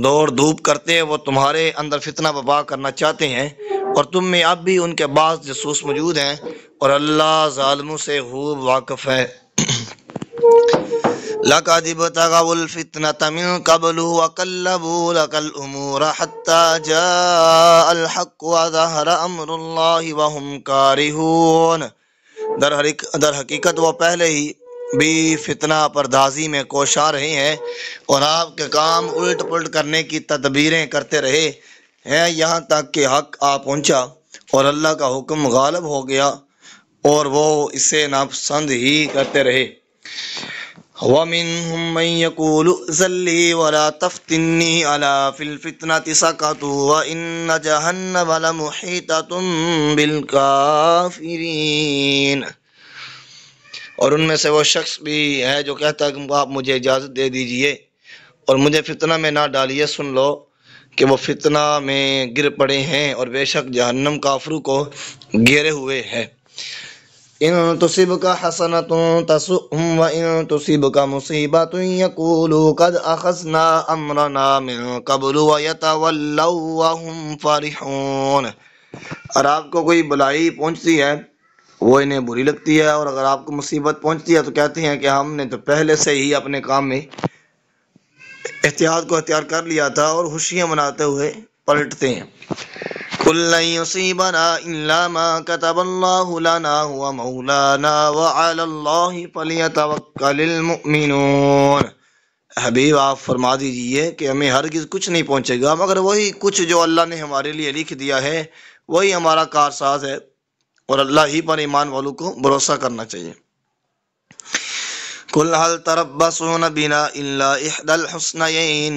A: دوڑ دھوپ کرتے، وہ تمہارے اندر فتنہ برپا کرنا چاہتے ہیں اور تم میں اب بھی ان کے بعض جاسوس موجود ہیں، اور اللہ ظالموں سے خوب واقف ہے۔ لَقَدِ ابْتَغَوُا الْفِتْنَةَ مِن قَبْلُ وَقَلَّبُوا لَكَ الْأُمُورَ حَتَّىٰ جَاءَ الْحَقُّ وَظَهَرَ أَمْرُ اللَّهِ وَهُمْ كَارِهُونَ۔ در حقیقت وہ پہلے ہی بھی فتنہ پردازی میں کوشاں رہے ہیں اور آپ کے کام الٹ پلٹ کرنے کی تدبیریں کرتے رہے ہیں، یہاں تک کہ حق آ پہنچا اور اللہ کا حکم غالب ہو گیا اور وہ اسے ناپسند ہی کرتے رہے۔ وَمِنْهُمْ مَنْ يَقُولُ ائْذَن لِّي وَلَا تَفْتِنِّي أَلَا فِي الْفِتْنَةِ سَقَطُوا وَإِنَّ جَهَنَّمَ لَمُحِيطَةٌ بِالْكَافِرِينَ۔ اور ان میں سے وہ شخص بھی ہے جو کہتا ہے کہ آپ مجھے اجازت دے دیجئے اور مجھے فتنہ میں نہ ڈالیے، سن لو کہ وہ فتنہ میں گر پڑے ہیں اور بے شک جہنم کافروں کو گھیرے ہوئے ہے۔ ان تصبک حسنۃ تسؤہم وان تصبک مصیبۃ یقولوا قد اخذنا امرنا من قبل ویتولوا وهم فرحون۔ اور آپ کو کوئی بلائی پہنچتی ہے وہ انہیں بری لگتی ہے، اور اگر آپ کو مصیبت پہنچتی ہے تو کہتے ہیں کہ ہم نے تو پہلے سے ہی اپنے کام میں احتیاط کو اختیار کر لیا تھا، اور خوشیاں مناتے ہوئے پلٹتے ہیں۔ قُل لَّن يُصِيبَنَا إِلَّا مَا كَتَبَ اللَّهُ لَنَا هُوَ مَوْلَانَا وَعَلَى اللَّهِ فَلْيَتَوَكَّلِ الْمُؤْمِنُونَ۔ حبیب آپ فرما دیجئے کہ ہمیں ہرگز کچھ نہیں پہنچے گا مگر وہی کچھ جو اللہ نے ہمارے لیے لکھ دیا ہے، وہی ہمارا کارساز ہے، اور اللہ ہی پر ایمان والوں کو بھروسہ کرنا چاہیے۔ قُلْ هَلْ تَرَبَّصُونَ بِنَا إِلَّا إِحْدَى الْحُسْنَيَيْنِ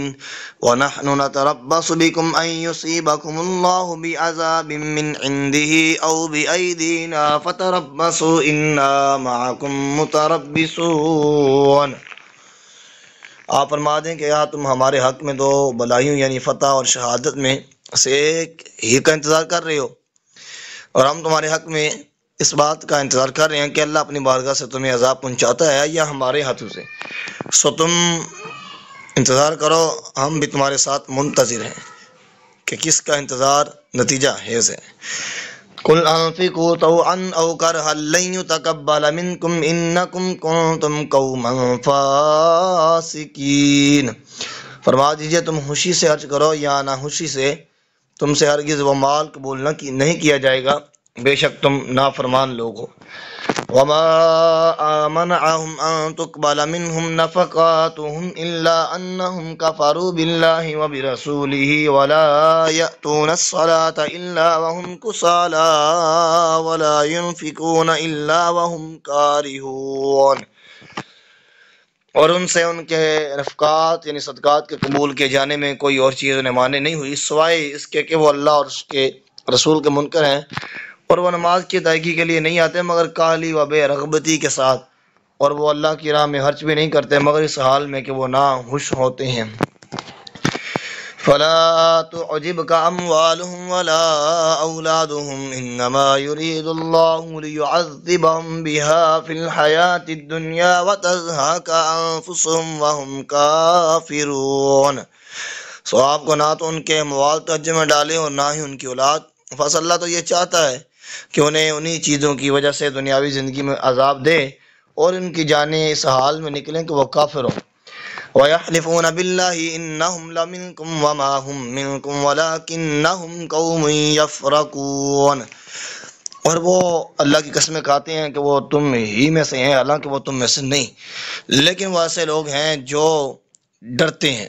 A: وَنَحْنُ نَتَرَبَّصُ بِكُمْ أَن يُصِيبَكُمُ اللَّهُ بِعَذَابٍ مِّنْ عِندِهِ أَوْ بِأَيْدِينَا فَتَرَبَّصُوا إِنَّا مَعَكُمْ مُتَرَبِّصُونَ۔ آپ فرما دیں کہ یا تم ہمارے حق میں دو بلائیوں یعنی فتح اور شہادت میں سے ایک ہی کا انتظار کر رہے ہو، اور ہم تمہارے حق میں اس بات کا انتظار کر رہے ہیں کہ اللہ اپنی بارگاہ سے تمہیں عذاب پہنچاتا ہے یا ہمارے ہاتھوں سے، سو تم انتظار کرو، ہم بھی تمہارے ساتھ منتظر ہیں کہ کس کا انتظار نتیجہ حیض ہے۔ قُلْ أَنفِقُوا طَوْعًا أَوْ كَرْهًا لَّن يُتَقَبَّلَ مِنكُمْ إِنَّكُمْ كُنتُمْ قَوْمًا فَاسِقِينَ۔ فرما دیجئے تم خوشی سے خرچ کرو یا ناخوشی سے، تم سے ہرگز وہ مال قبول نہیں کیا جائے گا، بے شک تم نافرمان لوگ ہو۔ وَمَا مَنَعَهُمْ أَن تُقْبَلَ مِنْهُمْ نَفَقَاتُهُمْ إِلَّا أَنَّهُمْ كَفَرُوا بِاللَّهِ وَبِرَسُولِهِ وَلَا يَأْتُونَ الصَّلَاةَ إِلَّا وَهُمْ كُسَالَىٰ وَلَا يُنْفِقُونَ إِلَّا وَهُمْ كَارِهُونَ۔ اور ان سے ان کے نفقات یعنی صدقات کے قبول کیے جانے میں کوئی اور چیز انہیں مانے نہیں ہوئی سوائے اس کے کہ وہ اللہ اور اس کے رسول کے منکر ہیں، اور وہ نماز کی ادائیگی کے لیے نہیں آتے مگر کاہلی و بے رغبتی کے ساتھ، اور وہ اللہ کی راہ میں خرچ بھی نہیں کرتے مگر اس حال میں کہ وہ ناخوش ہوتے ہیں۔ فَلَا تُعْجِبْكَ أَمْوَالُهُمْ وَلَا أَوْلَادُهُمْ إِنَّمَا يُرِيدُ اللَّهُ لِيُعَذِّبَهُمْ بِهَا فِي الْحَيَاةِ الدُّنْيَا وَتَزْهَقَ أَنفُسُهُمْ وَهُمْ كَافِرُونَ۔ سو آپ کو نہ تو ان کے اموال ترجمے میں ڈالے اور نہ ہی ان کی اولاد، بس اللہ تو یہ چاہتا ہے کہ انہیں انہی چیزوں کی وجہ سے دنیاوی زندگی میں عذاب دے اور ان کی جانیں اس حال میں نکلیں کہ وہ کافر ہوں۔ وَيَحْلِفُونَ بِاللَّهِ إِنَّهُمْ لَمِنْكُمْ وَمَا هُمْ مِنْكُمْ وَلَكِنَّهُمْ قَوْمٌ يَفْرَقُونَ۔ اور وہ اللہ کی قسمیں کھاتے ہیں کہ وہ تم ہی میں سے ہیں، حالانکہ وہ تم میں سے نہیں، لیکن وہ ایسے لوگ ہیں جو ڈرتے ہیں۔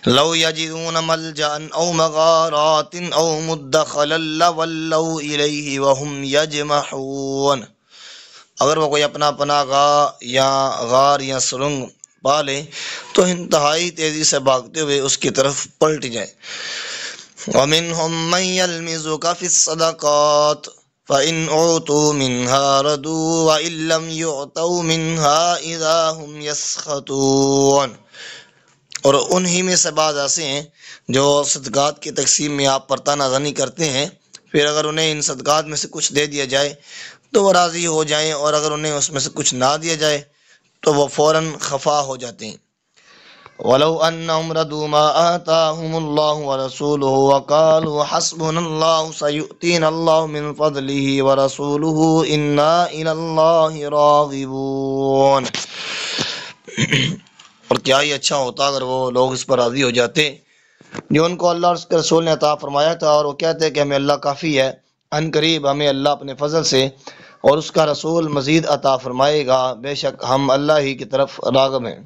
A: لَوْ يَجِدُونَ مَلْجَأً أَوْ مَغَارَاتٍ أَوْ مُدَّخَلًا لَوَلَّوْا إِلَيْهِ وَهُمْ يَجْمَحُونَ۔ اگر وہ کوئی اپنا پناہ گاہ یا غار یا سرنگ پا لیں تو انتہائی تیزی سے بھاگتے ہوئے اس کی طرف پلٹ جائیں۔ وَمِنْهُمْ مَنْ يَلْمِزُكَ فِي الصَّدَقَاتِ فَإِنْ أُعْطُوا مِنْهَا رَضُوا وَإِنْ لَمْ يُعْطَوْا مِنْهَا إِذَا هُمْ يَسْخَطُونَ۔ اور انہی میں سے بعض ایسے ہیں جو صدقات کی تقسیم میں آپ پر طعنہ زنی کرتے ہیں، پھر اگر انہیں ان صدقات میں سے کچھ دے دیا جائے تو وہ راضی ہو جائیں، اور اگر انہیں اس میں سے کچھ نہ دیا جائے تو وہ فوراً خفا ہو جاتے ہیں۔ ولو انہم ردوا ما آتاہم اللہ ورسولہ وقالوا حسبنا اللہ سیؤتینا اللہ من فضلہ ورسولہ انا الی اللہ راغبون۔ اور کیا ہی اچھا ہوتا اگر وہ لوگ اس پر راضی ہو جاتے جو ان کو اللہ اور اس کے رسول نے عطا فرمایا تھا، اور وہ کہتے کہ ہمیں اللہ کافی ہے، ان قریب ہمیں اللہ اپنے فضل سے اور اس کا رسول مزید عطا فرمائے گا، بے شک ہم اللہ ہی کی طرف راغب ہیں۔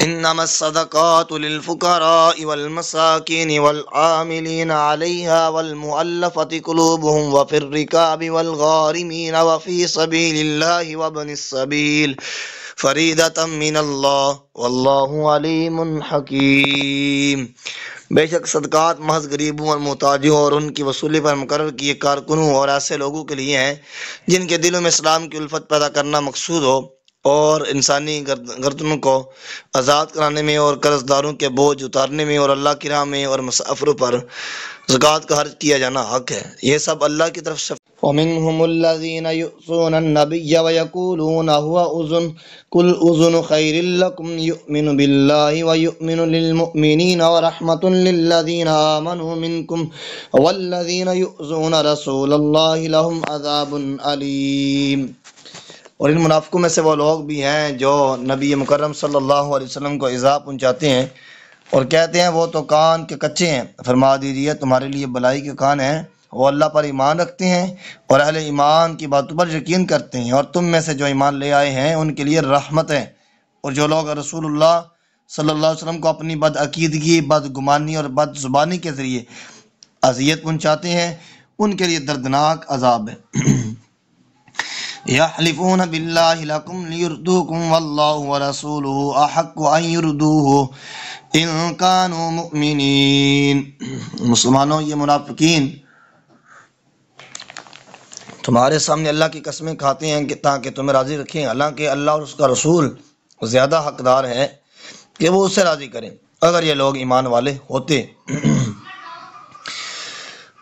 A: انما الصدقات للفقراء والمساکین والعاملین علیہا والمؤلفة قلوبهم وفی الرکاب والغارمین وفی سبیل اللہ وابن السبیل فریدۃ من اللہ واللہ علیم حکیم۔ بے شک صدقات محض غریبوں اور محتاجوں اور ان کی وصولی پر مقرر کیے کارکنوں اور ایسے لوگوں کے لیے ہیں جن کے دلوں میں اسلام کی الفت پیدا کرنا مقصود ہو، اور انسانی گردنوں کو آزاد کرانے میں اور قرض داروں کے بوجھ اتارنے میں اور اللہ کی راہ میں اور مسافروں پر زکوٰۃ کا خرچ کیا جانا حق ہے۔ یہ سب اللہ کی طرف سے۔ وَمِنْهُمُ الَّذِينَ يُؤْذُونَ النَّبِيَّ وَيَقُولُونَ هُوَ أُذُنٌ قُلْ أُذُنُ خَيْرٍ لَكُمْ يُؤْمِنُ بِاللَّهِ وَيُؤْمِنُ لِلْمُؤْمِنِينَ وَرَحْمَةٌ لِلَّذِينَ آمَنُوا مِنْكُمْ وَالَّذِينَ يُؤْذُونَ رَسُولَ اللَّهِ لَهُمْ عَذَابٌ أَلِيمٌ۔ اور ان منافقوں میں سے وہ لوگ بھی ہیں جو نبی مکرم صلی اللہ علیہ وسلم کو ایذا پہنچاتے ہیں اور کہتے ہیں وہ تو کان کے کچے ہیں۔ فرما دیجیے تمہارے لیے بلائی کے کان ہیں، وہ اللہ پر ایمان رکھتے ہیں اور اہل ایمان کی باتوں پر یقین کرتے ہیں، اور تم میں سے جو ایمان لے آئے ہیں ان کے لیے رحمت ہے۔ اور جو لوگ رسول اللہ صلی اللہ علیہ وسلم کو اپنی بد عقیدگی، بد گمانی اور بد زبانی کے ذریعے اذیت پہنچاتے ہیں ان کے لیے دردناک عذاب ہے۔ یحلفون باللہ لکم لیردوکم واللہ ورسولہ احق ان یردوہ ان کانوا مؤمنین۔ مسلمانوں، یہ منافقین تمہارے سامنے اللہ کی قسمیں کھاتے ہیں کہ تاکہ تمہیں راضی رکھیں، حالانکہ اللہ اور اس کا رسول زیادہ حقدار ہے کہ وہ اسے راضی کریں اگر یہ لوگ ایمان والے ہوتے۔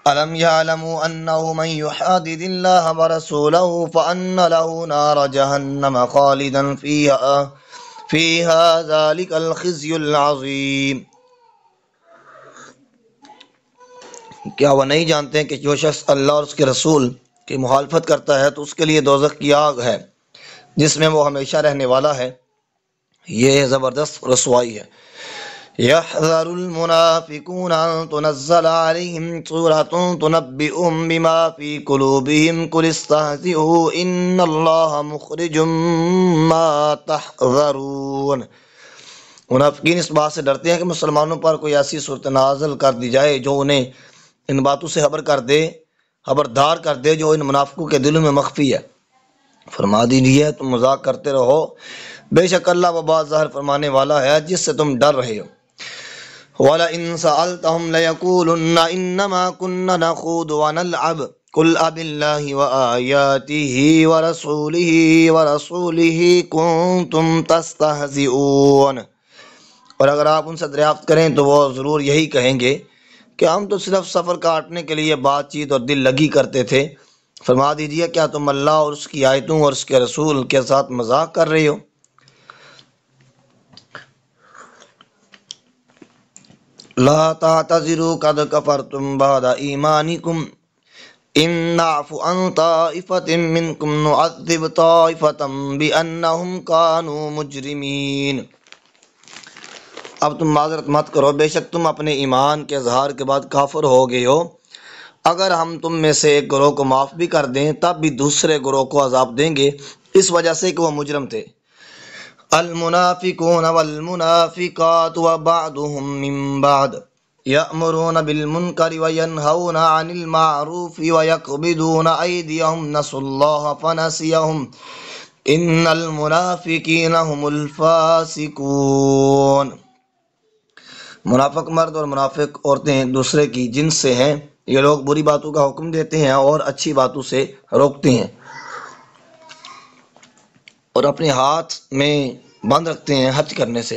A: أَلَمْ يَعْلَمُوا أَنَّهُ مَنْ يُحَادِدِ اللَّهَ وَرَسُولَهُ فَأَنَّ لَهُ نَارَ جَهَنَّمَ خَالِدًا فِيهَا ذَلِكَ الْخِزْيُ الْعَظِيمُ۔ کیا وہ نہیں جانتے کہ جو شخص اللہ اور اس کے رسول کی مخالفت کرتا ہے تو اس کے لیے دوزخ کی آگ ہے جس میں وہ ہمیشہ رہنے والا ہے؟ یہ زبردست رسوائی ہے۔ يحذر المنافقون أن تنزل عليهم سورة تنبئهم بما في قلوبهم قل استهزئوا إن الله مخرج ما تحذرون۔ منافقین اس بات سے ڈرتے ہیں کہ مسلمانوں پر کوئی ایسی صورت نازل کر دی جائے جو انہیں ان باتوں سے خبردار کر دے جو ان منافقوں کے دلوں میں مخفی ہے۔ فرما دیجیے تم مذاق کرتے رہو، بے شک اللہ وہ بات ظاہر فرمانے والا ہے جس سے تم ڈر رہے ہو۔ وَلَئِن سَأَلْتَهُمْ لَيَقُولُنَّ إِنَّمَا كُنَّا نَخُوضُ وَنَلْعَبُ قُلْ أَبِاللَّهِ وَآيَاتِهِ وَرَسُولِهِ كُنتُمْ تَسْتَهْزِئُونَ۔ اور اگر آپ ان سے دریافت کریں تو وہ ضرور یہی کہیں گے کہ ہم تو صرف سفر کاٹنے کے لیے بات چیت اور دل لگی کرتے تھے۔ فرما دیجیے کیا تم اللہ اور اس کی آیتوں اور اس کے رسول کے ساتھ مذاق کر رہے ہو؟ لا تعتذروا قد كفرتم بعد ایمانکم ان نعف عن طائفة منکم نعذب طائفة بأنهم كانوا مجرمین۔ اب تم معذرت مت کرو، بے شک تم اپنے ایمان کے اظہار کے بعد کافر ہو گئے ہو۔ اگر ہم تم میں سے ایک گروہ کو معاف بھی کر دیں تب بھی دوسرے گروہ کو عذاب دیں گے اس وجہ سے کہ وہ مجرم تھے۔ المنافقون والمنافقات وبعضهم من بعض يأمرون بالمنكر وينهون عن المعروف ويقبضون أيديهم نسوا الله فنسيهم إن المنافقين هم الفاسقون۔ منافق مرد اور منافق عورتیں دوسرے کی جنس سے ہیں، یہ لوگ بری باتوں کا حکم دیتے ہیں اور اچھی باتوں سے روکتے ہیں، اور اپنے ہاتھ میں بند رکھتے ہیں حج کرنے سے،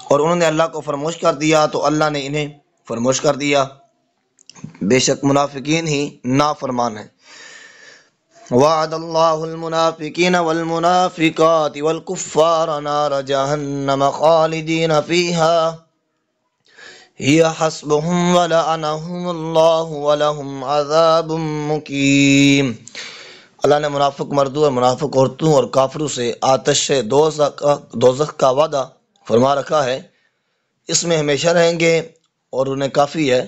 A: اور انہوں نے اللہ کو فراموش کر دیا تو اللہ نے انہیں فراموش کر دیا۔ بے شک منافقین ہی نافرمان ہیں۔ وعد اللہ المنافقین والمنافقات والکفار نار جہنم خالدین فیہا ہی حسبهم ولعنهم اللہ ولہم عذاب مقیم۔ اللہ نے منافق مردوں اور منافق عورتوں اور کافروں سے آتش دوزخ کا وعدہ فرما رکھا ہے، اس میں ہمیشہ رہیں گے اور انہیں کافی ہے،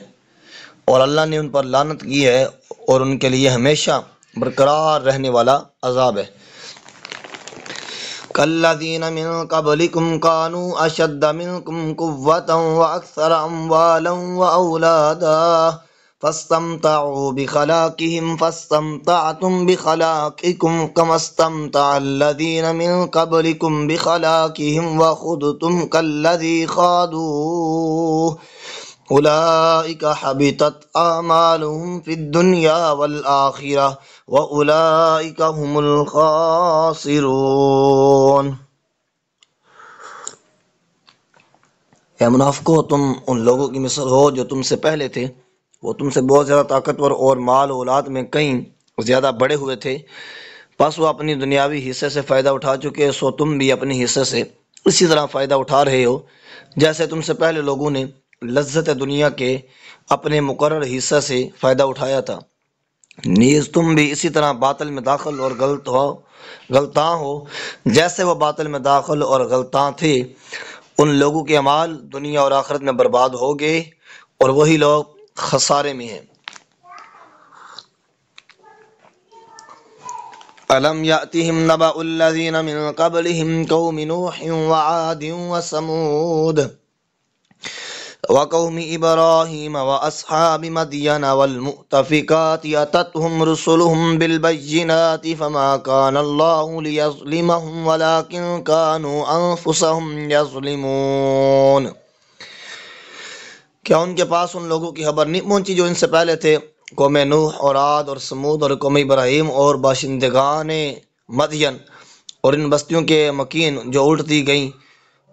A: اور اللہ نے ان پر لعنت کی ہے اور ان کے لیے ہمیشہ برقرار رہنے والا عذاب ہے۔ کالذین من قبلکم کانوا اشد منکم قوۃ واکثر اموالا واولادا فاستمتعوا بخلاقهم فاستمتعتم بخلاقکم کما استمتع الذین من قبلکم بخلاقهم وخضتم کالذی خاضوا اولئک حبطت اعمالهم فی الدنیا والآخرہ واولئک هم الخاسرون۔ اے منافقو، تم ان لوگوں کی مثل ہو جو تم سے پہلے تھے، وہ تم سے بہت زیادہ طاقتور اور مال و اولاد میں کہیں زیادہ بڑے ہوئے تھے، پس وہ اپنی دنیاوی حصے سے فائدہ اٹھا چکے، سو تم بھی اپنے حصے سے اسی طرح فائدہ اٹھا رہے ہو جیسے تم سے پہلے لوگوں نے لذت دنیا کے اپنے مقرر حصہ سے فائدہ اٹھایا تھا، نیز تم بھی اسی طرح باطل میں داخل اور غلطاں ہو جیسے وہ باطل میں داخل اور غلطاں تھے۔ ان لوگوں کے اعمال دنیا اور آخرت میں برباد ہو گئے اور وہی لوگ خسارے میں ہیں۔ أَلَمْ يَأْتِهِمْ نَبَأُ الَّذِينَ مِنْ قَبْلِهِمْ قَوْمِ نُوحٍ وَعَادٍ وَثَمُودَ وقوم إبراهيم وأصحاب مدين والمؤتفكات أتتهم رسلهم بالبينات فما كان الله ليظلمهم ولكن كانوا أنفسهم يظلمون۔ کیا ان کے پاس ان لوگوں کی خبر نہیں پہنچی جو ان سے پہلے تھے، قوم نوح اور عاد اور سمود اور قوم ابراہیم اور باشندگان مدین اور ان بستیوں کے مکین جو الٹ دی گئیں،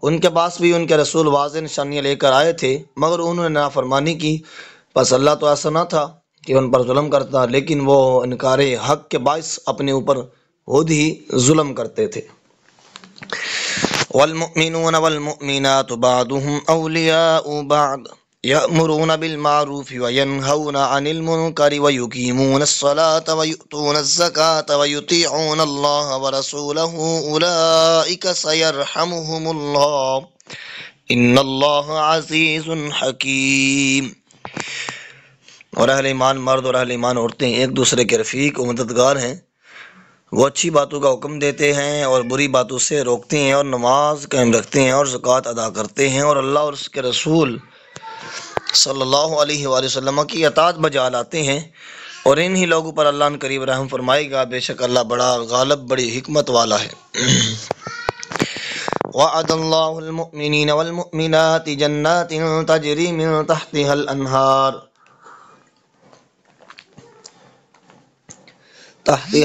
A: ان کے پاس بھی ان کے رسول واضح نشانیاں لے کر آئے تھے مگر انہوں نے نافرمانی کی، پس اللہ تو ایسا نہ تھا کہ ان پر ظلم کرتا، لیکن وہ انکار حق کے باعث اپنے اوپر خود ہی ظلم کرتے تھے۔ والمؤمنون والمؤمنات بعضهم اولیاء بعض یأمرون بالمعروف وینہون عن المنکر ویقیمون الصلاة ویؤتون الزکاة ویطیعون اللہ ورسولہ اولئک سیرحمہم اللہ ان اللہ عزیز حکیم۔ اور اہل ایمان مرد اور اہل ایمان عورتیں ایک دوسرے کے رفیق و مددگار ہیں، وہ اچھی باتوں کا حکم دیتے ہیں اور بری باتوں سے روکتے ہیں اور نماز قائم رکھتے ہیں اور زکوٰۃ ادا کرتے ہیں اور اللہ اور اس کے رسول صلی اللہ علیہ وآلہ وسلم کی اطاعت بجا لاتے ہیں، اور انہی لوگوں پر اللہ ان قریب رحم فرمائے گا، بے شک اللہ بڑا غالب بڑی حکمت والا ہے۔ وعد اللہ المؤمنین والمؤمنات جنات تجری من تحتها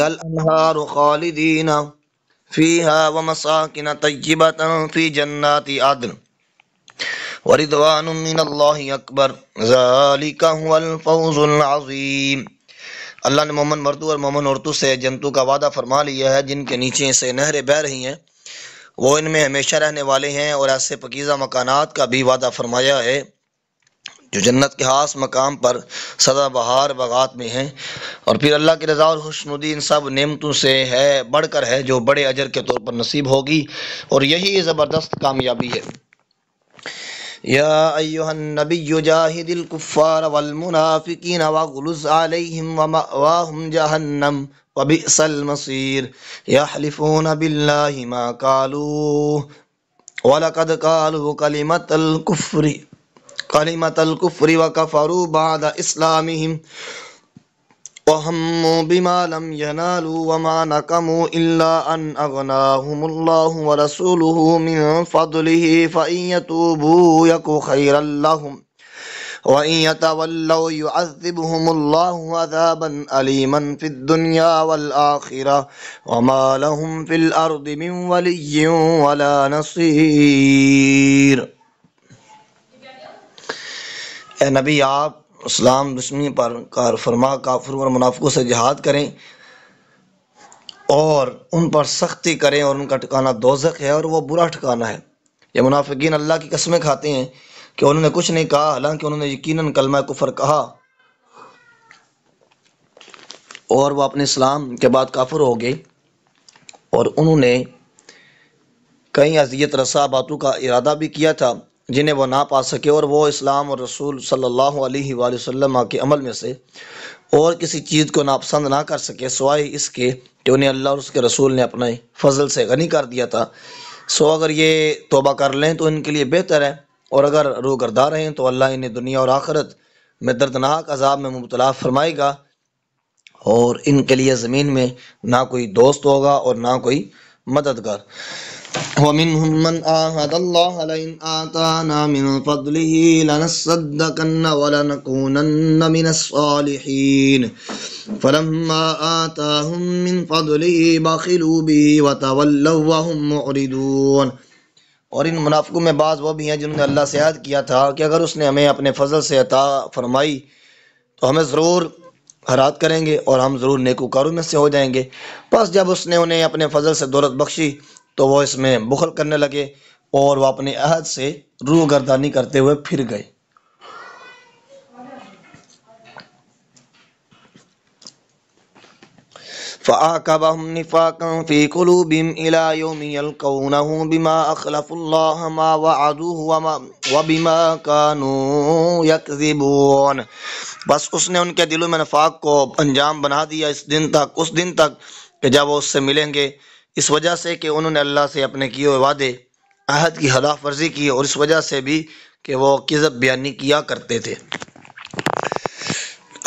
A: الانہار خالدین فیہا ومساکن طیبۃ فی جنات عدن ورضوان من اللہ اکبر ذالک هو الفوز العظیم۔ اللہ نے مومن مردوں اور مومن عورتوں سے جنتوں کا وعدہ فرما لیا ہے جن کے نیچے سے نہریں بہہ رہی ہیں، وہ ان میں ہمیشہ رہنے والے ہیں، اور ایسے پاکیزہ مکانات کا بھی وعدہ فرمایا ہے جو جنت کے خاص مقام پر سدا بہار باغات میں ہیں، اور پھر اللہ کی رضا اور خوشنودی ان سب نعمتوں سے ہے بڑھ کر ہے جو بڑے اجر کے طور پر نصیب ہوگی، اور یہی زبردست کامیابی ہے۔ یا ایہا النبی جاہد الکفار والمنافقین واغلظ علیہم ومأواہم جہنم وبئس المصیر یحلفون باللہ ما قالوا وَلَقَدْ قَالُوا كَلِمَةَ الْكُفْرِ وَكَفَرُوا بَعْدَ إِسْلَامِهِمْ وَهَمُّوا بِمَا لَمْ يَنَالُوا وَمَا نَقَمُوا إِلَّا أَنْ أَغْنَاهُمُ اللَّهُ وَرَسُولُهُ مِنْ فَضْلِهِ فَإِنْ يَتُوبُوا يَكُ خَيْرًا لَهُمْ وَإِنْ يَتَوَلَّوْا يُعَذِّبْهُمُ اللَّهُ عَذَابًا أَلِيمًا فِي الدُّنْيَا وَالْآخِرَةِ وَمَا لَهُمْ فِي الْأَرْضِ مِنْ وَلِيٍّ وَلَا نَصِيرٍ۔ اے نبی، آپ اسلام دشمنی پر کار فرما کافروں اور منافقوں سے جہاد کریں اور ان پر سختی کریں اور ان کا ٹھکانہ دوزخ ہے اور وہ برا ٹھکانہ ہے۔ یہ منافقین اللہ کی قسمیں کھاتے ہیں کہ انہوں نے کچھ نہیں کہا، حالانکہ انہوں نے یقیناً کلمہ کفر کہا اور وہ اپنے اسلام کے بعد کافر ہو گئے، اور انہوں نے کئی اذیت رسا باتوں کا ارادہ بھی کیا تھا جنہیں وہ نہ پا سکے، اور وہ اسلام اور رسول صلی اللہ علیہ وآلہ وسلم کے عمل میں سے اور کسی چیز کو ناپسند نہ کر سکے سوائے اس کے کہ انہیں اللہ اور اس کے رسول نے اپنے فضل سے غنی کر دیا تھا۔ سو اگر یہ توبہ کر لیں تو ان کے لیے بہتر ہے، اور اگر روگردار رہیں تو اللہ انہیں دنیا اور آخرت میں دردناک عذاب میں مبتلا فرمائے گا، اور ان کے لیے زمین میں نہ کوئی دوست ہوگا اور نہ کوئی مددگار۔ وَمِنْهُمْ مَنْ عَاهَدَ اللَّهَ لَئِنْ آتَانَا مِنْ فَضْلِهِ لَنَصَّدَّقَنَّ وَلَنَكُونَنَّ مِنَ الصَّالِحِينَ فَلَمَّا آتَاهُمْ مِنْ فَضْلِهِ بَخِلُوا بِهِ وَتَوَلَّوْا وَهُمْ مُعْرِضُونَ۔ اور ان منافقوں میں بعض وہ بھی ہیں جنہوں نے اللہ سے عہد کیا تھا کہ اگر اس نے ہمیں اپنے فضل سے عطا فرمائی تو ہمیں ضرور ہرات کریں گے اور ہم ضرور نیکوکاروں میں سے ہو جائیں گے۔ پس جب اس نے انہیں اپنے فضل سے دولت بخشی تو وہ اس میں بخل کرنے لگے اور وہ اپنے عہد سے روح گردانی کرتے ہوئے پھر گئے۔ فَأَعْقَبَهُمْ نِفَاقًا فِي قُلُوبِهِمْ إِلَى يَوْمِ يَلْقَوْنَهُ بِمَا أَخْلَفُوا اللَّهَ مَا وَعَدُوهُ وَبِمَا كَانُوا يَكْذِبُونَ۔ بس اس نے ان کے دلوں میں نفاق کو انجام بنا دیا اس دن تک کہ جب وہ اس سے ملیں گے، اس وجہ سے کہ انہوں نے اللہ سے اپنے کیے ہوئے وعدے عہد کی خلاف ورزی کی، اور اس وجہ سے بھی کہ وہ کذب بیانی کیا کرتے تھے۔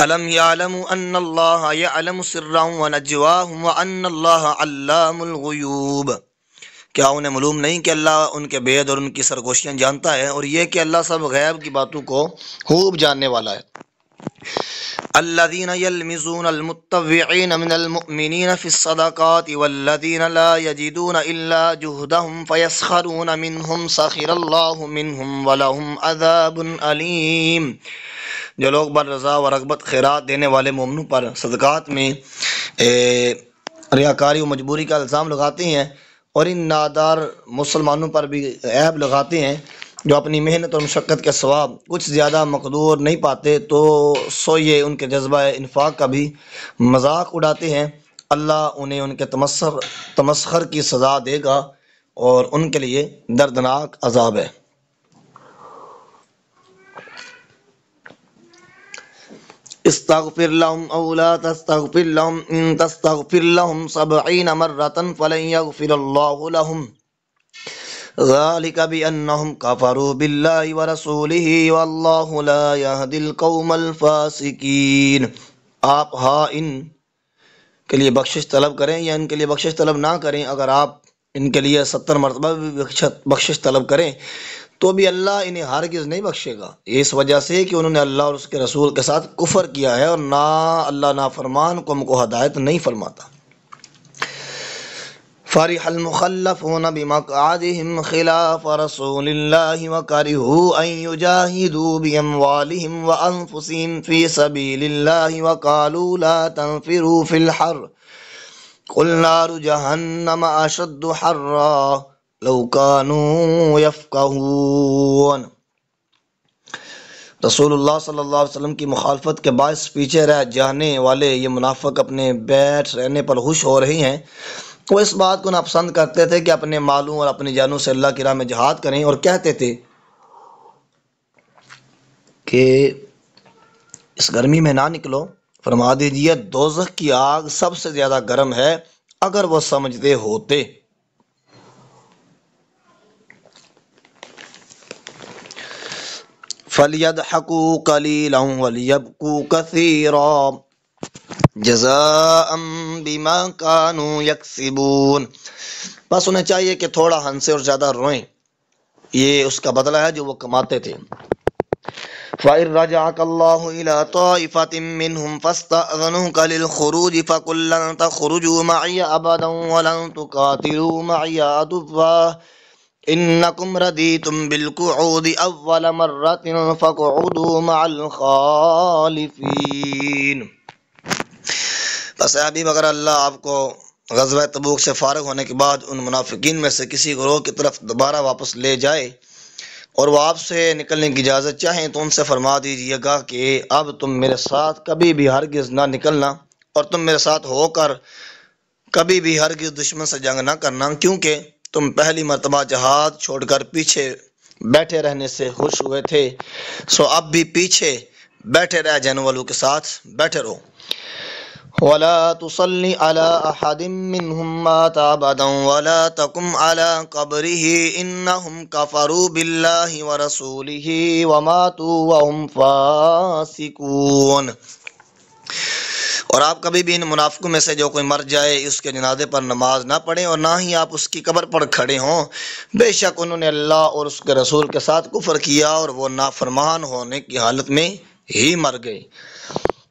A: أَلَمْ يَعْلَمُوا أَنَّ اللَّهَ يَعْلَمُ سِرَّهُمْ وَنَجْوَاهُمْ وَأَنَّ اللَّهَ عَلَّامُ الْغُيُوبِ۔ کیا انہیں معلوم نہیں کہ اللہ ان کے بید اور ان کی سرگوشیاں جانتا ہے، اور یہ کہ اللہ سب غیب کی باتوں کو خوب جاننے والا ہے۔ الذين يلمزون المتطوعين من المؤمنين في الصدقات والذين لا يجدون إلا جهدهم فيسخرون منهم سخر الله منهم ولهم عذاب أليم۔ جو لوگ بر رضا و رغبت خیرات دینے والے مومنوں پر صدقات میں ریاکاری و مجبوری کا الزام لگاتے ہیں، اور ان نادار مسلمانوں پر بھی عیب لگاتے ہیں جو اپنی محنت اور مشقت کے ثواب کچھ زیادہ مقدور نہیں پاتے، تو سو یہ ان کے جذبہ انفاق کا بھی مذاق اڑاتے ہیں، اللہ انہیں ان کے تمسخر کی سزا دے گا اور ان کے لیے دردناک عذاب ہے۔ استغفر لهم او لا تستغفر لهم ان تستغفر لهم 70 مرة فلن يغفر الله لهم ذلك بأنهم كفروا بالله ورسوله والله لا يهدي القوم الفاسقين۔ آپ ان کے لیے بخشش طلب کریں یا ان کے لیے بخشش طلب نہ کریں، اگر آپ ان کے لیے 70 مرتبہ بھی بخشش طلب کریں تو بھی اللہ انہیں ہرگز نہیں بخشے گا، اس وجہ سے کہ انہوں نے اللہ اور اس کے رسول کے ساتھ کفر کیا ہے، اور نہ اللہ نافرمان قوم کو ہدایت نہیں فرماتا۔ فرح المخلفون بمقعدهم خلاف رسول الله وكرهوا أن يجاهدوا بأموالهم وأنفسهم في سبيل الله وقالوا لا تنفروا في الحر قل نار جهنم أشد حرا لو كانوا يفقهون۔ رسول اللہ صلی اللہ علیہ وسلم کی مخالفت کے باعث پیچھے رہ جانے والے یہ منافق اپنے بیٹھ رہنے پر خوش ہو رہے ہیں۔ وہ اس بات کو ناپسند کرتے تھے کہ اپنے مالوں اور اپنی جانوں سے اللہ کی راہ میں جہاد کریں، اور کہتے تھے کہ اس گرمی میں نہ نکلو۔ فرما دیجیے دوزخ کی آگ سب سے زیادہ گرم ہے اگر وہ سمجھتے ہوتے۔ فَلْيَضْحَكُوا قَلِيلًا وَلْيَبْكُوا كَثِيرًا جزاء بما كانوا يكسبون۔ بس انہیں چاہیے کہ تھوڑا ہنسے اور زیادہ روئیں، یہ اس کا بدلہ ہے جو وہ کماتے تھے۔ فَإِن رَجَعَكَ اللَّهُ إِلَى طَائِفَةٍ مِّنْهُمْ فَاسْتَأْذَنُوكَ لِلْخُرُوجِ فَقُل لَّن تَخْرُجُوا مَعِيَ أَبَدًا وَلَن تُقَاتِلُوا مَعِيَ عَدُوًّا إِنَّكُمْ رَضِيتُم بِالْقُعُودِ أَوَّلَ مَرَّةٍ فَاقْعُدُوا مَعَ الْخَالِفِينَ۔ بس حبیب اگر اللہ آپ کو غزوہ تبوک سے فارغ ہونے کے بعد ان منافقین میں سے کسی گروہ کی طرف دوبارہ واپس لے جائے اور وہ آپ سے نکلنے کی اجازت چاہیں تو ان سے فرما دیجیے گا کہ اب تم میرے ساتھ کبھی بھی ہرگز نہ نکلنا، اور تم میرے ساتھ ہو کر کبھی بھی ہرگز دشمن سے جنگ نہ کرنا، کیونکہ تم پہلی مرتبہ جہاد چھوڑ کر پیچھے بیٹھے رہنے سے خوش ہوئے تھے، سو اب بھی پیچھے بیٹھے رہ جانے والوں کے ساتھ بیٹھے رہو۔ وَلَا تُصَلِّ عَلَىٰ أَحَدٍ مِّنْهُم مَّاتَ أَبَدًا وَلَا تَقُمْ عَلَىٰ قَبْرِهِ إِنَّهُمْ كَفَرُوا بِاللَّهِ وَرَسُولِهِ وَمَاتُوا وَهُمْ فَاسِقُونَ۔ اور آپ کبھی بھی ان منافقوں میں سے جو کوئی مر جائے اس کے جنازے پر نماز نہ پڑھیں اور نہ ہی آپ اس کی قبر پر کھڑے ہوں، بے شک انہوں نے اللہ اور اس کے رسول کے ساتھ کفر کیا اور وہ نافرمان ہونے کی حالت میں ہی مر گئے۔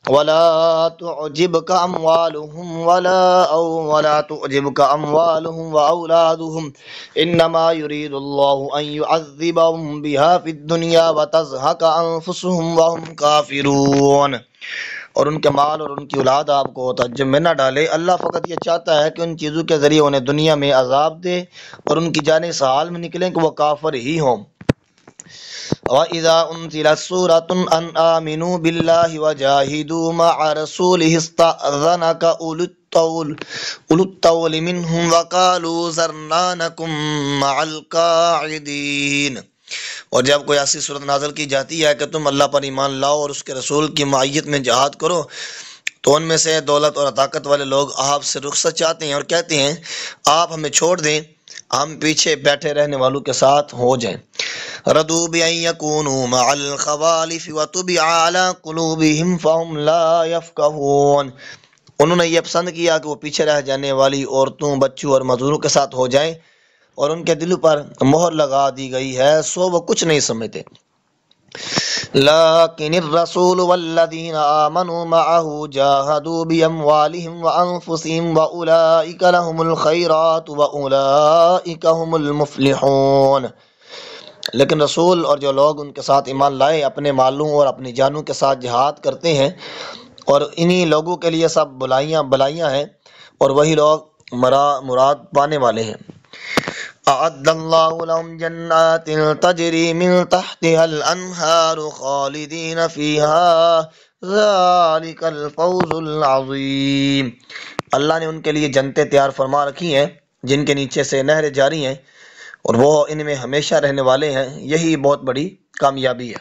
A: وَلَا تُعْجِبْكَ أَمْوَالُهُمْ وَأَوْلَادُهُمْ إِنَّمَا يُرِيدُ اللَّهُ أَن يُعَذِّبَهُم بِهَا فِي الدُّنْيَا وَتَزْهَقَ أَنفُسُهُمْ وَهُمْ كَافِرُونَ۔ اور ان کے مال اور ان کی اولاد آپ کو تعجب میں نہ ڈالے، اللہ فقط یہ چاہتا ہے کہ ان چیزوں کے ذریعے انہیں دنیا میں عذاب دے اور ان کی جانیں اس حال میں نکلیں کہ وہ کافر ہی ہوں۔ وَإِذَا أُنزِلَتْ سُورَةٌ أَنْ آمِنُوا بِاللَّهِ وَجَاهِدُوا مَعَ رَسُولِهِ اسْتَأْذَنَكَ أُولُو الطَّوْلِ مِنْهُمْ وَقَالُوا ذَرْنَا نَكُن مَّعَ الْقَاعِدِينَ۔ اور جب کوئی ایسی صورت نازل کی جاتی ہے کہ تم اللہ پر ایمان لاؤ اور اس کے رسول کی معیت میں جہاد کرو، تو ان میں سے دولت اور طاقت والے لوگ آپ سے رخصت چاہتے ہیں اور کہتے ہیں آپ ہمیں چھوڑ دیں، ہم پیچھے بیٹھے رہنے والوں کے ساتھ ہو جائیں۔ رضوا بأن يكونوا مع الخوالف وطبع على قلوبهم فهم لا يفقهون۔ انہوں نے یہ پسند کیا کہ وہ پیچھے رہ جانے والی عورتوں، بچوں اور مزدوروں کے ساتھ ہو جائیں، اور ان کے دلوں پر مہر لگا دی گئی ہے، سو وہ کچھ نہیں سمجھتے۔ لكن الرسول والذين آمنوا معه جاهدوا بأموالهم وأنفسهم وأولئك لهم الخيرات وأولئك هم المفلحون۔ لیکن رسول اور جو لوگ ان کے ساتھ ایمان لائے اپنے مالوں اور اپنی جانوں کے ساتھ جہاد کرتے ہیں، اور انہی لوگوں کے لیے سب بلائیاں ہیں، اور وہی لوگ مراد پانے والے ہیں۔ أعد الله لهم جنات تجري من تحتها الأنهار خالدين فيها ذلك الفوز العظيم۔ اللہ نے ان کے لیے جنتیں تیار فرما رکھی ہیں جن کے نیچے سے نہریں جاری ہیں، اور وہ ان میں ہمیشہ رہنے والے ہیں، یہی بہت بڑی کامیابی ہے۔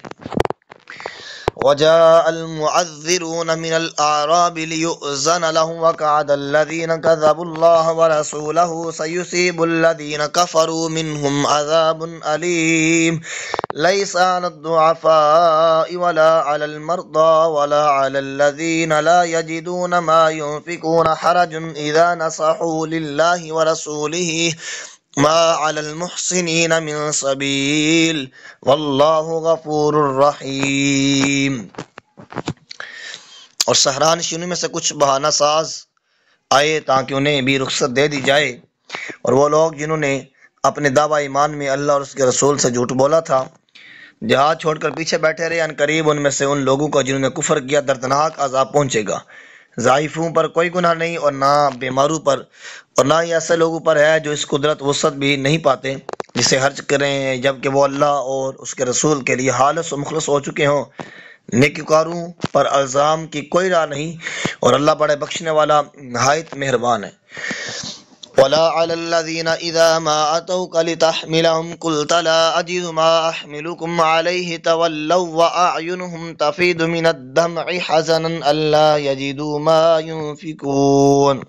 A: وجاء المعذرون من الأعراب ليؤذن لهم وقعد الذين كذبوا الله ورسوله سيصيب الذين كفروا منهم عذاب أليم ليس على الضعفاء ولا على المرضى ولا على الذين لا يجدون ما ينفقون حرج إذا نصحوا لله ورسوله ما على المحسنين من سبيل والله غفور رحیم۔ اور صحرانشینوں میں سے کچھ بہانہ ساز آئے تاکہ انہیں بھی رخصت دے دی جائے، اور وہ لوگ جنہوں نے اپنے دعوی ایمان میں اللہ اور اس کے رسول سے جھوٹ بولا تھا جہاد چھوڑ کر پیچھے بیٹھے رہے، ان قریب ان میں سے ان لوگوں کو جنہوں نے کفر کیا دردناک عذاب پہنچے گا۔ ضعیفوں پر کوئی گناہ نہیں، اور نہ بیماروں پر، اور نہ ہی ایسے لوگوں پر ہے جو اس قدرت وسعت بھی نہیں پاتے جسے خرچ کریں، جبکہ وہ اللہ اور اس کے رسول کے لیے خالص و مخلص ہو چکے ہوں۔ نیکوکاروں پر الزام کی کوئی راہ نہیں، اور اللہ بڑے بخشنے والا نہایت مہربان ہے۔ ولا على الذين إذا ما أتوك لتحملهم قلت لا أجد ما أحملكم عليه تولوا وأعينهم تفيض من الدمع حزنا ألا يجدوا ما ينفقون۔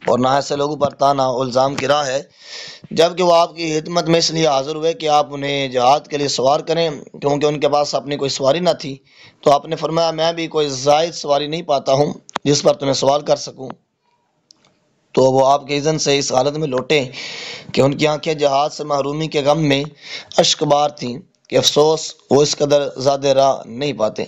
A: اور نہ ایسے لوگوں پر تانا الزام کی راہ ہے جبکہ وہ آپ کی خدمت میں اس لیے حاضر ہوئے کہ آپ انہیں جہاد کے لیے سوار کریں، کیونکہ ان کے پاس اپنی کوئی سواری نہ تھی، تو آپ نے فرمایا میں بھی کوئی زائد سواری نہیں پاتا ہوں جس پر تمہیں سوار کر سکوں۔ تو وہ آپ کے اذن سے اس حالت میں لوٹے کہ ان کی آنکھیں جہاد سے محرومی کے غم میں اشک بار تھیں کہ افسوس وہ اس قدر زیادہ راہ نہیں پاتے۔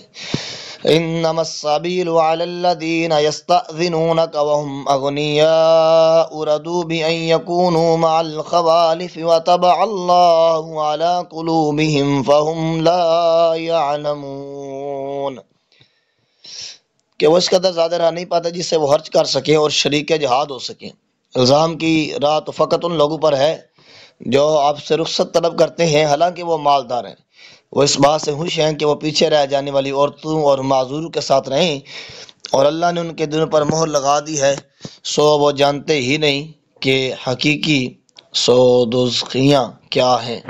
A: انما السبيل على الذين يستأذنونك وهم اغنياء رضوا بأن يكونوا مع الخوالف وطبع الله على قلوبهم فهم لا يعلمون۔ کہ وہ اس قدر زیادہ رہ نہیں پاتا جس سے وہ خرچ کر سکے اور شریک جہاد ہو سکے۔ الزام کی راہ تو فقط ان لوگوں پر ہے جو آپ سے رخصت طلب کرتے ہیں حالانکہ وہ مالدار ہیں، وہ اس بات سے خوش ہیں کہ وہ پیچھے رہ جانے والی عورتوں اور معذوروں کے ساتھ رہیں، اور اللہ نے ان کے دلوں پر مہر لگا دی ہے، سو وہ جانتے ہی نہیں کہ حقیقی سو دوزخیاں کیا ہیں۔